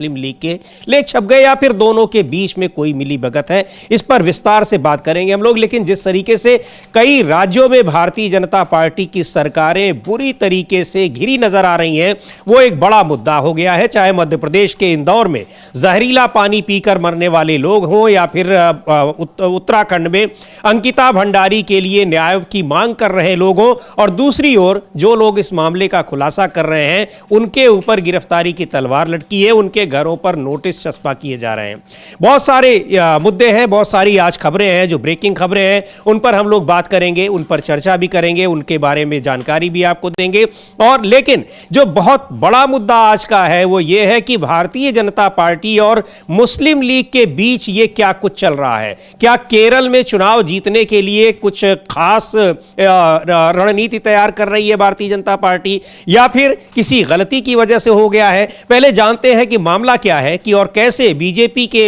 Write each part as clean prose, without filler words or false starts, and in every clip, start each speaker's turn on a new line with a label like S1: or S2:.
S1: मुस्लिम league के लेख छप गए या फिर दोनों के बीच में कोई मिली भगत है, इस पर विस्तार से बात करेंगे हम लोग। लेकिन जिस तरीके से कई राज्यों में भारतीय जनता पार्टी की सरकारें बुरी तरीके से घिरी नजर आ रही हैं, वो एक बड़ा मुद्दा हो गया है। चाहे मध्य प्रदेश के इंदौर में जहरीला पानी पीकर मरने वाले लोग हों या फिर उत्तराखंड में अंकिता भंडारी के लिए न्याय की मांग कर रहे लोग हों, और दूसरी ओर जो लोग इस मामले का खुलासा कर रहे हैं उनके ऊपर गिरफ्तारी की तलवार लटकी है, उनके घरों पर नोटिस चस्पा किए जा रहे हैं। बहुत सारे मुद्दे हैं, बहुत सारी आज खबरें हैं जो ब्रेकिंग खबरें हैं, उन पर हम लोग बात करेंगे, उन पर चर्चा भी करेंगे, उनके बारे में जानकारी भी आपको देंगे। और लेकिन जो बहुत बड़ा मुद्दा आज का है वो ये है कि भारतीय जनता पार्टी और मुस्लिम लीग के बीच ये क्या कुछ चल रहा है। क्या केरल में चुनाव जीतने के लिए कुछ खास रणनीति तैयार कर रही है भारतीय जनता पार्टी, या फिर किसी गलती की वजह से हो गया है? पहले जानते हैं कि मामला क्या है कि और कैसे बीजेपी के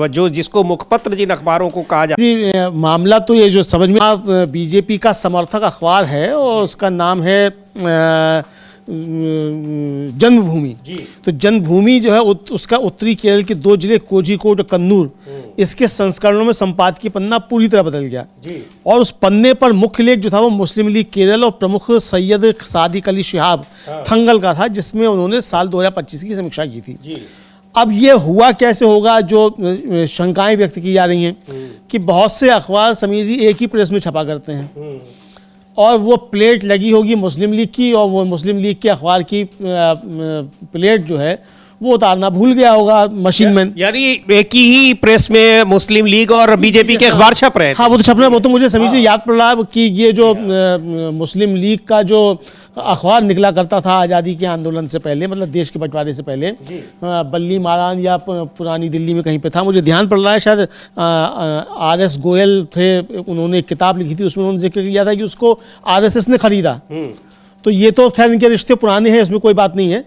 S1: जो जिसको मुखपत्र जिन अखबारों को कहा जाता है,
S2: मामला तो ये जो समझ में बीजेपी का समर्थक अखबार है और उसका नाम है जन्मभूमि। तो जन्मभूमि जो है उसका उत्तरी केरल के दो जिले कोझिकोड और कन्नूर, इसके संस्करणों में संपादकीय पन्ना पूरी तरह बदल गया और उस पन्ने पर मुख्य लेख जो था वो मुस्लिम लीग केरल और प्रमुख सैयद सादिक अली शिहाब थंगल का था, जिसमें उन्होंने साल 2025 की समीक्षा की थी। अब ये हुआ कैसे होगा, जो शंकाएं व्यक्त की जा रही हैं कि बहुत से अखबार समीर जी एक ही प्रेस में छपा करते हैं और वो प्लेट लगी होगी मुस्लिम लीग की और वो मुस्लिम लीग के अखबार की प्लेट जो है वो उतारना भूल गया होगा मशीन मैन।
S1: यानी एक ही प्रेस में मुस्लिम लीग और बीजेपी के अखबार छप रहे हैं।
S2: हाँ, वो तो छप रहे हैं। वो तो मुझे समीर जी याद पड़ रहा है कि ये जो मुस्लिम लीग का जो अखबार निकला करता था आज़ादी के आंदोलन से पहले, मतलब देश के बंटवारे से पहले, बल्ली मारान या पुरानी दिल्ली में कहीं पे था, मुझे ध्यान पड़ रहा है, शायद RS गोयल थे, उन्होंने एक किताब लिखी थी, उसमें उन्होंने जिक्र किया था कि उसको RSS ने खरीदा। तो ये तो खैर इनके रिश्ते पुराने हैं, इसमें कोई बात नहीं है।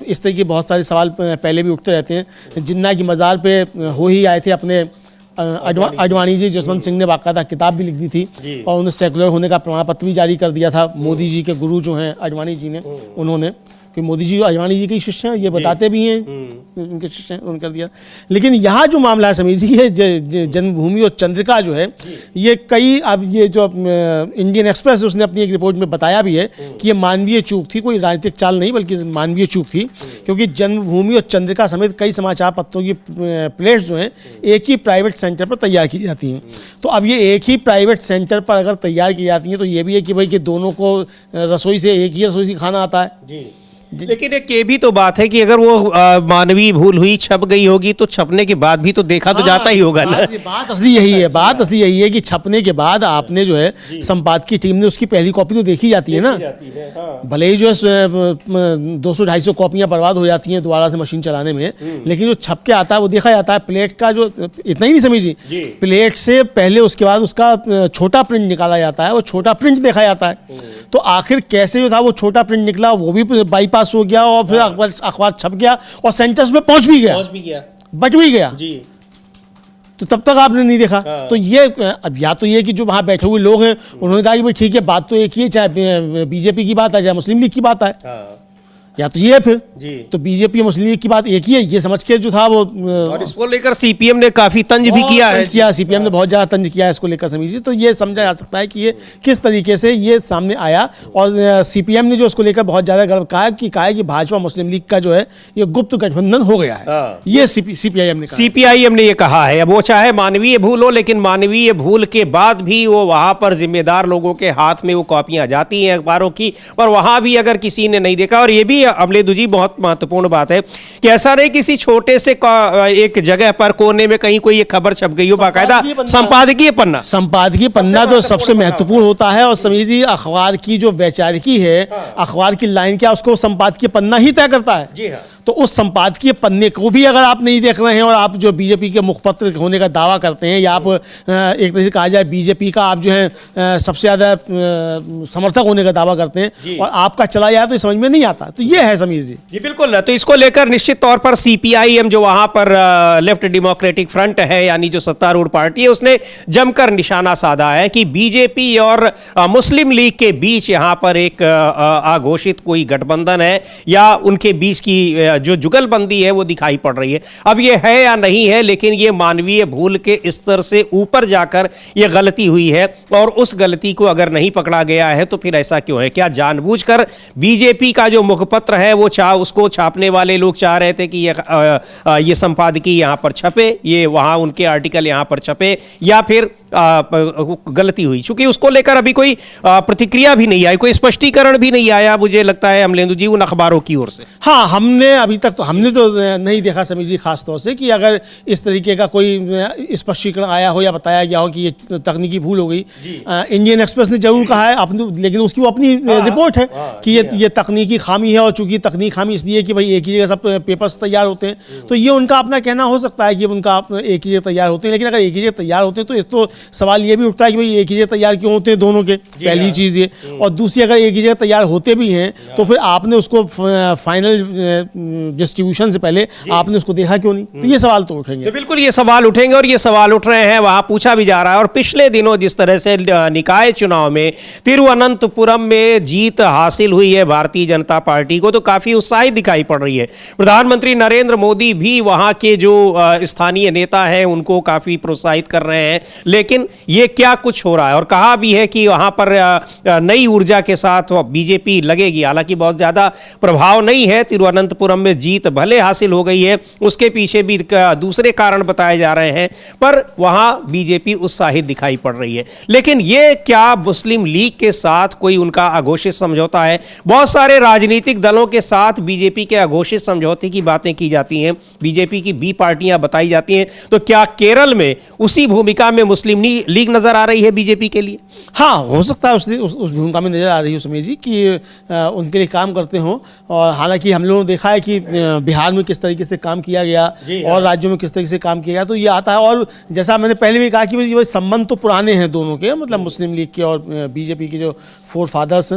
S2: इस तरह के बहुत सारे सवाल पहले भी उठते रहते हैं। जिन्ना की मज़ार पे हो ही आए थे अपने अडवाणी जी, जसवंत सिंह ने बाकायदा किताब भी लिख दी थी और उन्हें सेकुलर होने का प्रमाण पत्र भी जारी कर दिया था। मोदी जी के गुरु जो हैं अडवाणी जी ने, उन्होंने, कि मोदी जी अडवाणी जी के शिष्य हैं, ये बताते भी हैं उनके शिष्य हैं, उन्होंने कर दिया। लेकिन यहाँ जो मामला है समीर जी, ये जन्मभूमि और चंद्रिका जो है, ये कई, अब ये जो इंडियन एक्सप्रेस उसने अपनी एक रिपोर्ट में बताया भी है कि ये मानवीय चूक थी, कोई राजनीतिक चाल नहीं बल्कि मानवीय चूक थी, क्योंकि जन्मभूमि और चंद्रिका समेत कई समाचार पत्रों की प्लेट्स जो हैं एक ही प्राइवेट सेंटर पर तैयार की जाती हैं। तो अब ये एक ही प्राइवेट सेंटर पर अगर तैयार की जाती हैं तो ये भी है कि भाई कि दोनों को रसोई से, एक ही रसोई से खाना आता है।
S1: लेकिन एक ये भी तो बात है कि अगर वो मानवीय भूल हुई, छप गई होगी, तो छपने के बाद भी तो देखा तो जाता ही होगा ना।
S2: बात असली यही है, बात असली यही है कि छपने के बाद आपने जो है संपादकीय टीम ने उसकी पहली कॉपी तो देखी जाती है ना। भले ही जो है 200-250 कॉपियां बर्बाद हो जाती हैं दोबारा से मशीन चलाने में, लेकिन जो छप के आता है वो देखा जाता है। प्लेट का जो, इतना ही नहीं समझिए, प्लेट से पहले उसके बाद उसका छोटा प्रिंट निकाला जाता है, वो छोटा प्रिंट देखा जाता है। तो आखिर कैसे जो था वो छोटा प्रिंट निकला, वो भी बाईपास हो गया और फिर अखबार छप गया और सेंटर्स में पहुंच भी गया, बच भी गया जी। तो तब तक आपने नहीं देखा। तो ये अब या तो ये कि जो वहां बैठे हुए लोग हैं उन्होंने कहा कि भाई ठीक है, बात तो एक ही है, चाहे बीजेपी की बात है चाहे मुस्लिम लीग की बात है, या तो ये है फिर तो बीजेपी और मुस्लिम लीग की बात एक ही है, ये समझ के जो था वो।
S1: और इसको लेकर सीपीएम ने काफी तंज भी किया है,
S2: सीपीएम ने बहुत ज्यादा तंज किया है इसको लेकर समीर जी। तो ये समझा जा सकता है कि ये किस तरीके से ये सामने आया, और सीपीएम ने जो उसको लेकर बहुत ज्यादा गर्व कहा कि भाजपा मुस्लिम लीग का जो है ये गुप्त गठबंधन हो गया है, ये
S1: सीपीआईएम ने ये कहा है। अब वो चाहे मानवीय भूल हो, लेकिन मानवीय भूल के बाद भी वो वहां पर जिम्मेदार लोगों के हाथ में वो कॉपियां जाती हैं अखबारों की, और वहां भी अगर किसी ने नहीं देखा, और ये भी अमलेदु जी बहुत महत्वपूर्ण बात है कि ऐसा नहीं किसी छोटे से एक जगह पर कोने में कहीं कोई एक खबर छप गई हो, बाकायदा संपादकीय पन्ना तो सबसे महत्वपूर्ण होता है। और समीर जी, अखबार की जो वैचारिकी है, अखबार की लाइन क्या, उसको संपादकीय पन्ना ही तय करता है। जी हाँ। तो उस संपादकीय पन्ने को भी अगर आप नहीं देख रहे हैं और आप जो बीजेपी के मुखपत्र होने का दावा करते हैं, या आप एक तरह से कहा जाए बीजेपी का आप जो है सबसे ज़्यादा समर्थक होने का दावा करते हैं और आपका चला जाए तो समझ में नहीं आता। तो ये है समीर जी बिल्कुल। तो इसको लेकर निश्चित तौर पर सीपीआईएम जो वहां पर लेफ्ट डेमोक्रेटिक फ्रंट है, यानी जो सत्तारूढ़ पार्टी है, उसने जमकर निशाना साधा है कि बीजेपी और मुस्लिम लीग के बीच यहाँ पर एक आघोषित कोई गठबंधन है या उनके बीच की जो जुगलबंदी है वो दिखाई पड़ रही है। अब ये है या नहीं है, लेकिन ये मानवीय भूल के स्तर से ऊपर जाकर ये गलती हुई है, और उस गलती को अगर नहीं पकड़ा गया है तो फिर ऐसा क्यों है? क्या जानबूझकर बीजेपी का जो मुखपत्र है वो उसको छापने वाले लोग चाह रहे थे कि ये संपादकीय यहाँ पर छपे, ये वहाँ उनके आर्टिकल यहाँ पर छपे, या फिर गलती हुई? चूंकि उसको लेकर अभी कोई प्रतिक्रिया भी नहीं आई, कोई स्पष्टीकरण भी नहीं आया, मुझे लगता है अमलेंदु जी, उन अखबारों की ओर से।
S2: हाँ, हमने अभी तक तो नहीं देखा समीर जी, खास तौर से कि अगर इस तरीके का कोई स्पष्टीकरण आया हो या बताया गया हो कि ये तकनीकी भूल हो गई। इंडियन एक्सप्रेस ने जरूर कहा है अपनी, लेकिन उसकी वो अपनी रिपोर्ट है कि ये तकनीकी खामी है, और चूंकि तकनीक खामी इसलिए कि भाई एक ही जगह सब पेपर्स तैयार होते हैं, तो ये उनका अपना कहना हो सकता है कि उनका एक ही जगह तैयार होते हैं। लेकिन अगर एक ही जगह तैयार होते हैं तो इस तो सवाल ये भी उठता है कि भाई एक ही जगह तैयार क्यों होते हैं दोनों के, पहली चीज़ ये। और दूसरी, अगर एक ही जगह तैयार होते भी हैं तो फिर आपने उसको फाइनल डिस्ट्रीब्यूशन से पहले आपने उसको देखा क्यों नहीं? तो ये सवाल तो उठेंगे,
S1: तो बिल्कुल ये सवाल उठेंगे, और ये सवाल उठ रहे हैं, वहां पूछा भी जा रहा है। और पिछले दिनों जिस तरह से निकाय चुनाव में तिरुवनंतपुरम में जीत हासिल हुई है भारतीय जनता पार्टी को, तो काफी उत्साहित दिखाई पड़ रही है। प्रधानमंत्री नरेंद्र मोदी भी वहां के जो स्थानीय नेता हैं उनको काफी प्रोत्साहित कर रहे हैं। लेकिन ये क्या कुछ हो रहा है? और कहा भी है कि वहां पर नई ऊर्जा के साथ बीजेपी लगेगी। हालांकि बहुत ज्यादा प्रभाव नहीं है, तिरुवनंतपुरम में जीत भले हासिल हो गई है, उसके पीछे भी दूसरे कारण बताए जा रहे हैं, पर वहां बीजेपी उत्साहित दिखाई पड़ रही है। लेकिन ये क्या मुस्लिम लीग के साथ कोई उनका अघोषित समझौता है? बहुत सारे राजनीतिक दलों के साथ बीजेपी के अघोषित समझौते की बातें की जाती हैं, बीजेपी की बी पार्टियां बताई जाती हैं, तो क्या केरल में उसी भूमिका में मुस्लिम लीग नजर आ रही है बीजेपी के लिए?
S2: हाँ, हो सकता है उस भूमिका में नजर आ रही हो समीर जी कि उनके लिए काम करते हों। और हालांकि हम लोगों ने देखा है कि बिहार में किस तरीके से काम किया गया और राज्यों में किस तरीके से काम किया गया, तो ये आता है। और जैसा मैंने पहले भी कहा कि भाई संबंध तो पुराने हैं दोनों के, मतलब मुस्लिम लीग के और बीजेपी के जो फोर फादर्स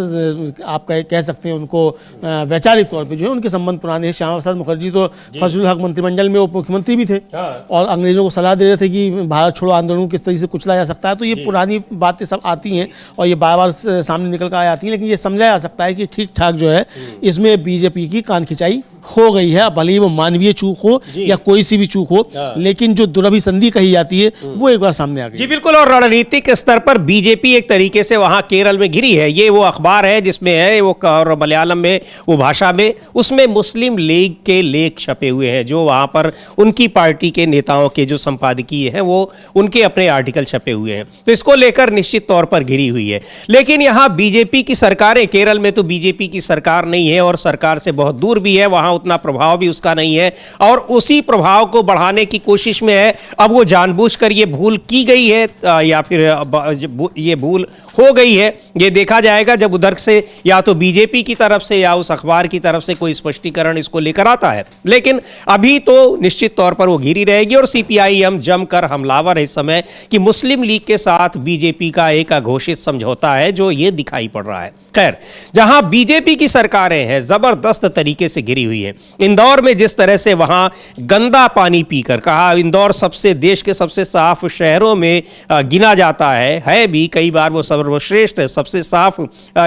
S2: आप कह सकते हैं, उनको वैचारिक तौर पे जो है उनके संबंध पुराने हैं। श्यामा प्रसाद मुखर्जी तो फजलुल हक मंत्रिमंडल में उप मुख्यमंत्री भी थे और अंग्रेजों को सलाह दे रहे थे कि भारत छोड़ो आंदोलन को किस तरीके से कुचला जा सकता है। तो ये पुरानी बातें सब आती हैं और ये बार बार सामने निकल कर आ जाती हैं, लेकिन ये समझा जा सकता है कि ठीक ठाक जो है इसमें बीजेपी की कान खिंचाई हो गई है। भले ही वो मानवीय चूक हो या कोई सी भी चूक हो, लेकिन जो दुरभिसंधि कही जाती है वो एक बार सामने आ गई।
S1: जी बिल्कुल, और रणनीतिक स्तर पर बीजेपी एक तरीके से वहां केरल में घिरी है। ये वो अखबार है जिसमें है वो, और मलयालम में वो भाषा में, उसमें मुस्लिम लीग के लेख छपे हुए हैं, जो वहां पर उनकी पार्टी के नेताओं के जो संपादकीय है वो उनके अपने आर्टिकल छपे हुए हैं। तो इसको लेकर निश्चित तौर पर घिरी हुई है। लेकिन यहां बीजेपी की सरकारें, केरल में तो बीजेपी की सरकार नहीं है और सरकार से बहुत दूर भी है, वहां उतना प्रभाव भी उसका नहीं है, और उसी प्रभाव को बढ़ाने की कोशिश में है। अब वो जानबूझकर ये भूल की गई है या फिर ये भूल हो गई है, ये देखा जाएगा जब उधर से या तो बीजेपी की तरफ से या उस अखबार की तरफ से कोई स्पष्टीकरण इसको लेकर आता है। लेकिन अभी तो निश्चित तौर पर वो घिरी रहेगी और सीपीआईएम जमकर हमलावर है इस समय कि मुस्लिम लीग के साथ बीजेपी का एक अघोषित समझौता है, जो ये दिखाई पड़ रहा है। खैर, जहां बीजेपी की सरकारें हैं जबरदस्त तरीके से घिरी हुई है। इंदौर में जिस तरह से वहां गंदा पानी पीकर, कहा इंदौर देश के सबसे साफ शहरों में गिना जाता है भी, कई बार वो सर्वश्रेष्ठ सबसे साफ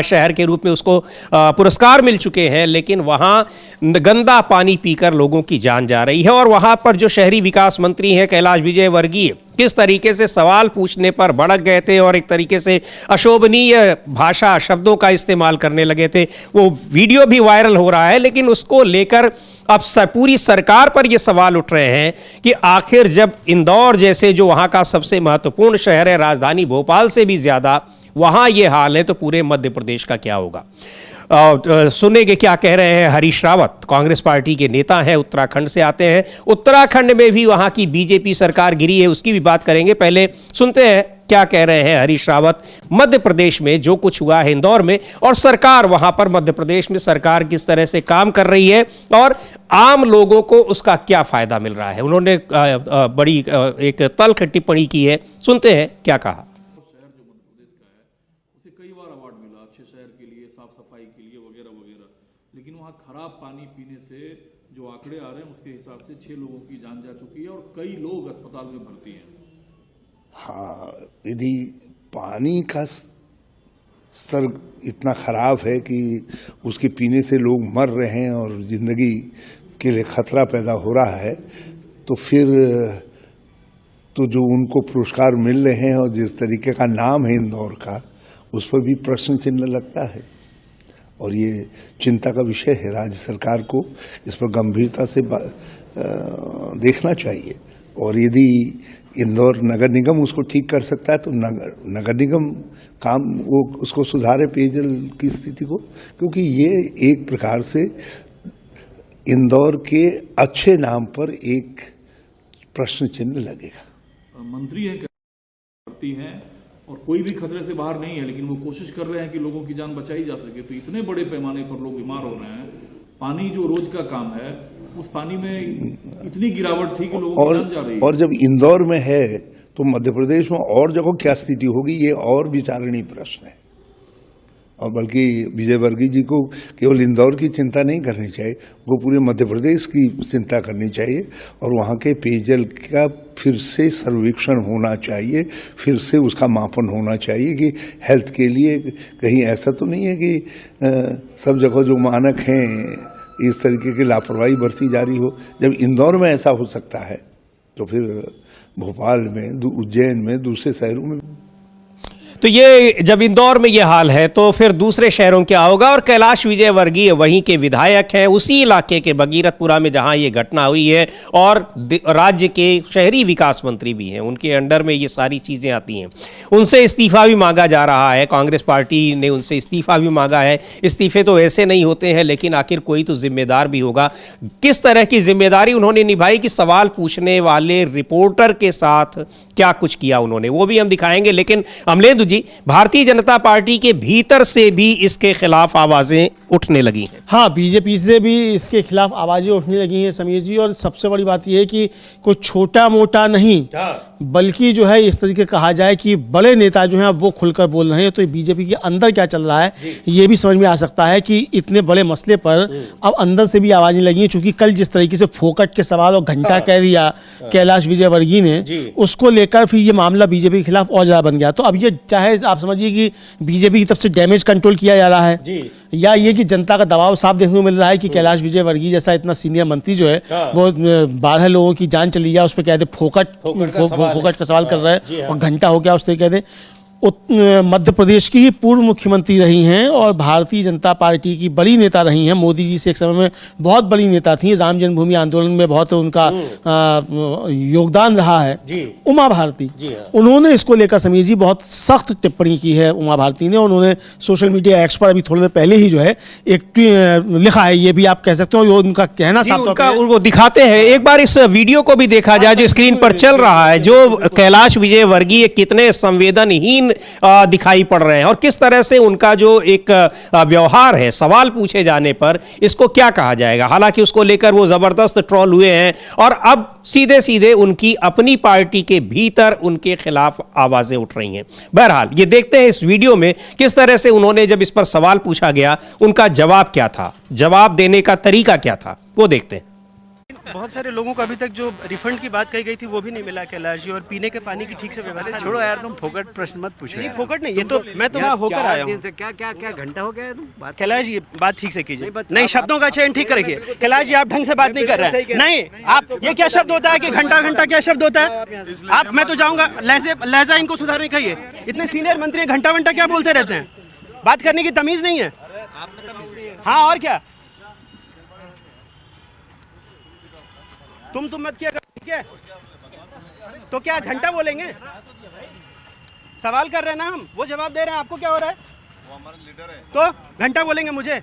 S1: शहर के रूप में उसको पुरस्कार मिल चुके हैं, लेकिन वहां गंदा पानी पीकर लोगों की जान जा रही है। और वहां पर जो शहरी विकास मंत्री हैं कैलाश विजयवर्गीय, किस तरीके से सवाल पूछने पर भड़क गए थे और एक तरीके से अशोभनीय भाषा शब्दों का इस्तेमाल करने लगे थे। वो वीडियो भी वायरल हो रहा है, लेकिन उसको लेकर अब पूरी सरकार पर ये सवाल उठ रहे हैं कि आखिर जब इंदौर जैसे जो वहाँ का सबसे महत्वपूर्ण शहर है, राजधानी भोपाल से भी ज़्यादा वहाँ ये हाल है, तो पूरे मध्य प्रदेश का क्या होगा? सुनेंगे क्या कह रहे हैं हरीश रावत, कांग्रेस पार्टी के नेता हैं, उत्तराखंड से आते हैं। उत्तराखंड में भी वहाँ की बीजेपी सरकार गिरी है, उसकी भी बात करेंगे। पहले सुनते हैं क्या कह रहे हैं हरीश रावत, मध्य प्रदेश में जो कुछ हुआ है इंदौर में, और सरकार वहां पर मध्य प्रदेश में सरकार किस तरह से काम कर रही है और आम लोगों को उसका क्या फायदा मिल रहा है। उन्होंने बड़ी एक तल्ख टिप्पणी की है, सुनते हैं क्या कहा।
S3: कई बार अवार्ड मिला अच्छे शहर के लिए, साफ सफाई के लिए वगैरह वगैरह, लेकिन वहाँ खराब पानी पीने से जो आंकड़े आ रहे हैं उसके हिसाब से 6 लोगों की जान जा चुकी है और कई लोग अस्पताल में भर्ती हैं।
S4: हाँ, यदि पानी का स्तर इतना खराब है कि उसके पीने से लोग मर रहे हैं और जिंदगी के लिए खतरा पैदा हो रहा है, तो फिर तो जो उनको पुरस्कार मिल रहे हैं और जिस तरीके का नाम है इंदौर का, उस पर भी प्रश्न चिन्ह लगता है। और ये चिंता का विषय है। राज्य सरकार को इस पर गंभीरता से देखना चाहिए। और यदि इंदौर नगर निगम उसको ठीक कर सकता है तो नगर निगम काम वो उसको सुधारे पेयजल की स्थिति को, क्योंकि ये एक प्रकार से इंदौर के अच्छे नाम पर एक प्रश्न चिन्ह लगेगा।
S3: मंत्री हैं, करती हैं और कोई भी खतरे से बाहर नहीं है, लेकिन वो कोशिश कर रहे हैं कि लोगों की जान बचाई जा सके। तो इतने बड़े पैमाने पर लोग बीमार हो रहे हैं। पानी जो रोज का काम है, उस पानी में इतनी गिरावट थी कि लोगों की जान जा रही है।
S4: और जब इंदौर में है तो मध्य प्रदेश में और जगह क्या स्थिति होगी, ये और विचारणीय प्रश्न है। और बल्कि विजय वर्गीय जी को केवल इंदौर की चिंता नहीं करनी चाहिए, वो पूरे मध्य प्रदेश की चिंता करनी चाहिए। और वहाँ के पेयजल का फिर से सर्वेक्षण होना चाहिए, फिर से उसका मापन होना चाहिए कि हेल्थ के लिए कहीं ऐसा तो नहीं है कि सब जगह जो मानक हैं इस तरीके की लापरवाही बरती जा रही हो। जब इंदौर में ऐसा हो सकता है तो फिर भोपाल में, उज्जैन में, दूसरे शहरों में।
S1: तो ये जब इंदौर में ये हाल है तो फिर दूसरे शहरों क्या होगा। और कैलाश विजयवर्गीय वहीं के विधायक हैं, उसी इलाके के भगीरथपुरा में जहां ये घटना हुई है, और राज्य के शहरी विकास मंत्री भी हैं, उनके अंडर में ये सारी चीज़ें आती हैं। उनसे इस्तीफा भी मांगा जा रहा है, कांग्रेस पार्टी ने उनसे इस्तीफा भी मांगा है। इस्तीफे तो ऐसे नहीं होते हैं, लेकिन आखिर कोई तो जिम्मेदार भी होगा। किस तरह की जिम्मेदारी उन्होंने निभाई कि सवाल पूछने वाले रिपोर्टर के साथ क्या कुछ किया उन्होंने, वो भी हम दिखाएंगे। लेकिन अमलेंदु जी, भारतीय जनता पार्टी के भीतर से भी इसके खिलाफ आवाजें उठने लगी हैं।
S2: हाँ, बीजेपी से भी इसके खिलाफ आवाजें उठने लगी हैं समीर जी। और सबसे बड़ी बात यह है कि कोई छोटा मोटा नहीं, बल्कि जो है इस तरीके कहा जाए कि बड़े नेता जो हैं वो खुलकर बोल रहे हैं। तो बीजेपी के अंदर क्या चल रहा है ये भी समझ में आ सकता है कि इतने बड़े मसले पर अब अंदर से भी आवाजें लगी हैं। चूंकि कल जिस तरीके से फोकट के सवाल और घंटा कह दिया कैलाश विजयवर्गीय ने, उसको लेकर फिर ये मामला बीजेपी के खिलाफ और ज्यादा बन गया। तो अब ये चाहे आप समझिए कि बीजेपी की तरफ से डैमेज कंट्रोल किया जा रहा है, या ये कि जनता का दबाव साफ देखने को मिल रहा है कि कैलाश विजयवर्गीय जैसा इतना सीनियर मंत्री जो है वो 12 लोगों की जान चली गया, उस पर कह दे फोकट का सवाल कर रहा है और घंटा हो गया, उस तरीके कह दे। मध्य प्रदेश की ही पूर्व मुख्यमंत्री रही हैं और भारतीय जनता पार्टी की बड़ी नेता रही हैं। मोदी जी से एक समय में बहुत बड़ी नेता थी, राम जन्मभूमि आंदोलन में बहुत उनका योगदान रहा है। उमा भारती, उन्होंने इसको लेकर समीर जी बहुत सख्त टिप्पणी की है उमा भारती ने। उन्होंने सोशल मीडिया एक्स पर अभी थोड़ी देर पहले ही जो है एक लिखा है, ये भी आप कह सकते हो, उनका कहना साफ तौर पर
S1: उनको दिखाते हैं। एक बार इस वीडियो को भी देखा जाए जो स्क्रीन पर चल रहा है, जो कैलाश विजयवर्गीय कितने संवेदनहीन दिखाई पड़ रहे हैं और किस तरह से उनका जो एक व्यवहार है सवाल पूछे जाने पर, इसको क्या कहा जाएगा। हालांकि उसको लेकर वो जबरदस्त ट्रोल हुए हैं और अब सीधे सीधे उनकी अपनी पार्टी के भीतर उनके खिलाफ आवाजें उठ रही हैं। बहरहाल ये देखते हैं इस वीडियो में किस तरह से उन्होंने, जब इस पर सवाल पूछा गया, उनका जवाब क्या था, जवाब देने का तरीका क्या था, वो देखते हैं।
S5: बहुत सारे लोगों को अभी तक जो रिफंड की बात कही गई थी वो भी नहीं मिला कैलाश जी, और पीने के पानी की ठीक से व्यवस्था नहीं।
S6: छोड़ो यार, तुम फोकट प्रश्न मत पूछो।
S5: नहीं फोकट नहीं, ये तो मैं तो वहाँ होकर आया हूँ।
S6: क्या घंटा हो गया है तुम
S5: कैलाश जी बात ठीक से कीजिए, नहीं शब्दों का चयन ठीक करिए। कैलाश जी आप ढंग से बात नहीं कर रहे हैं। नहीं, आप ये क्या शब्द होता है कि घंटा घंटा क्या शब्द होता है? आप, मैं तो जाऊँगा, लहजा इनको सुधारने कहिए। इतने सीनियर मंत्री घंटा घंटा क्या बोलते रहते हैं, बात करने की तमीज नहीं है। हाँ और क्या, तुम मत किया करो, ठीक है? तो क्या घंटा बोलेंगे? सवाल कर रहे हैं ना हम, वो जवाब दे रहे हैं, आपको क्या हो रहा है? वो हमारे लीडर है। तो घंटा बोलेंगे मुझे?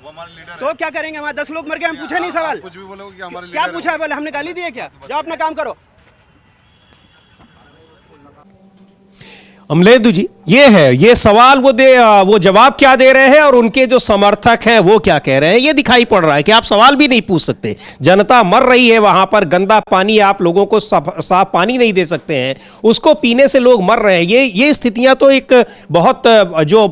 S5: वो हमारे लीडर तो क्या करेंगे? हमारे 10 लोग मर गए, हम पूछे नहीं सवाल। कुछ भी बोलोगे कि हमारे क्या पूछा है? बोले हमने गाली दी है क्या? जाओ अपना काम करो।
S1: अमलेंदु जी, ये सवाल वो जवाब क्या दे रहे हैं और उनके जो समर्थक हैं वो क्या कह रहे हैं, ये दिखाई पड़ रहा है कि आप सवाल भी नहीं पूछ सकते। जनता मर रही है वहां पर, गंदा पानी, आप लोगों को साफ पानी नहीं दे सकते हैं, उसको पीने से लोग मर रहे हैं। ये स्थितियां तो एक बहुत जो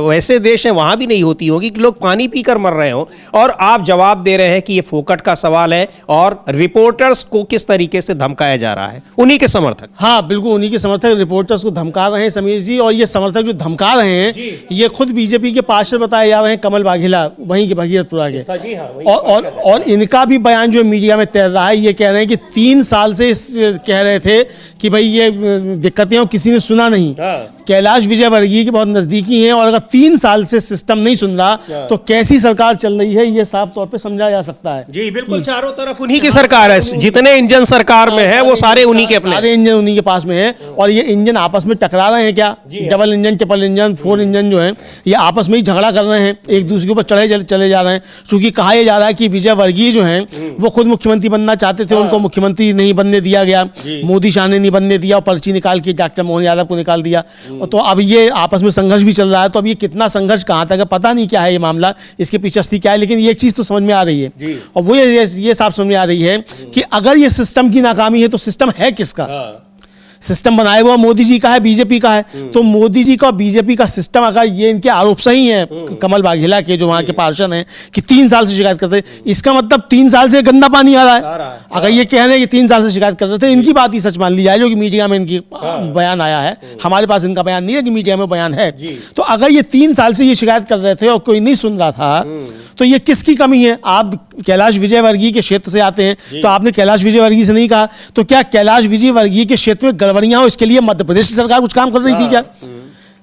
S1: वैसे देश हैं वहां भी नहीं होती होगी कि लोग पानी पीकर मर रहे हो, और आप जवाब दे रहे हैं कि ये फोकट का सवाल है और रिपोर्टर्स को किस तरीके से धमकाया जा रहा है। उन्हीं के समर्थक,
S2: हाँ बिल्कुल उन्हीं के समर्थक रिपोर्टर्स को धमका रहे हैं समीर जी, और ये समर्थक जो धमका रहे हैं ये खुद बीजेपी के पार्षद बताए जा रहे हैं, कमल वाघेला, वहीं के भगीरथपुरा के। और इनका भी बयान जो मीडिया में तैर रहा है, ये कह रहे हैं कि 3 साल से कह रहे थे कि भाई ये दिक्कतें और किसी ने सुना नहीं। कैलाश विजयवर्गीय के बहुत नजदीकी हैं, और अगर 3 साल से सिस्टम नहीं सुन रहा तो कैसी सरकार चल रही है, ये साफ तौर पे समझा जा सकता है।
S1: जी बिल्कुल, चारों तरफ उन्हीं की सरकार है, जितने इंजन सरकार में है वो सारे उन्हीं के, अपने
S2: सारे इंजन उन्हीं के पास में है। और ये इंजन आपस में टकरा रहे हैं क्या? Double engine, triple engine, 4 engine जो है ये आपस में ही झगड़ा कर रहे हैं, एक दूसरे के ऊपर चले जा रहे हैं। क्योंकि कहा यह जा रहा है कि विजयवर्गीय जो हैं वो खुद मुख्यमंत्री बनना चाहते थे, उनको मुख्यमंत्री नहीं बनने दिया गया, मोदी शाह ने नहीं बनने दिया, और पर्ची निकाल के डॉक्टर मोहन यादव को निकाल दिया। तो अब ये आपस में संघर्ष भी चल रहा है। तो अब ये कितना संघर्ष कहाँ तक है पता नहीं, क्या है ये मामला, इसके पीछे अस्थिति क्या है, लेकिन ये एक चीज़ तो समझ में आ रही है, और वो ये साफ समझ में आ रही है कि अगर ये सिस्टम की नाकामी है तो सिस्टम है किसका? सिस्टम बनाया हुआ मोदी जी का है, बीजेपी का है। तो मोदी जी का और बीजेपी का सिस्टम, अगर ये इनके आरोप सही हैं कमल वाघेला के जो वहां के पार्षद हैं कि 3 साल से शिकायत करते, इसका मतलब 3 साल से गंदा पानी आ रहा है। अगर ये कह रहे हैं कि 3 साल से शिकायत कर रहे थे, इनकी बात ही सच मान ली जाए जो कि मीडिया में इनकी बयान आया है, हमारे पास इनका बयान नहीं है कि मीडिया में बयान है। तो अगर ये 3 साल से ये शिकायत कर रहे थे और कोई नहीं सुन रहा था, तो ये किसकी कमी है? आप कैलाश विजयवर्गीय के क्षेत्र से आते हैं, तो आपने कैलाश विजयवर्गीय से नहीं कहा, तो क्या कैलाश विजयवर्गीय के क्षेत्र में गड़बड़ियां हो इसके लिए मध्य प्रदेश की सरकार कुछ काम कर रही थी क्या?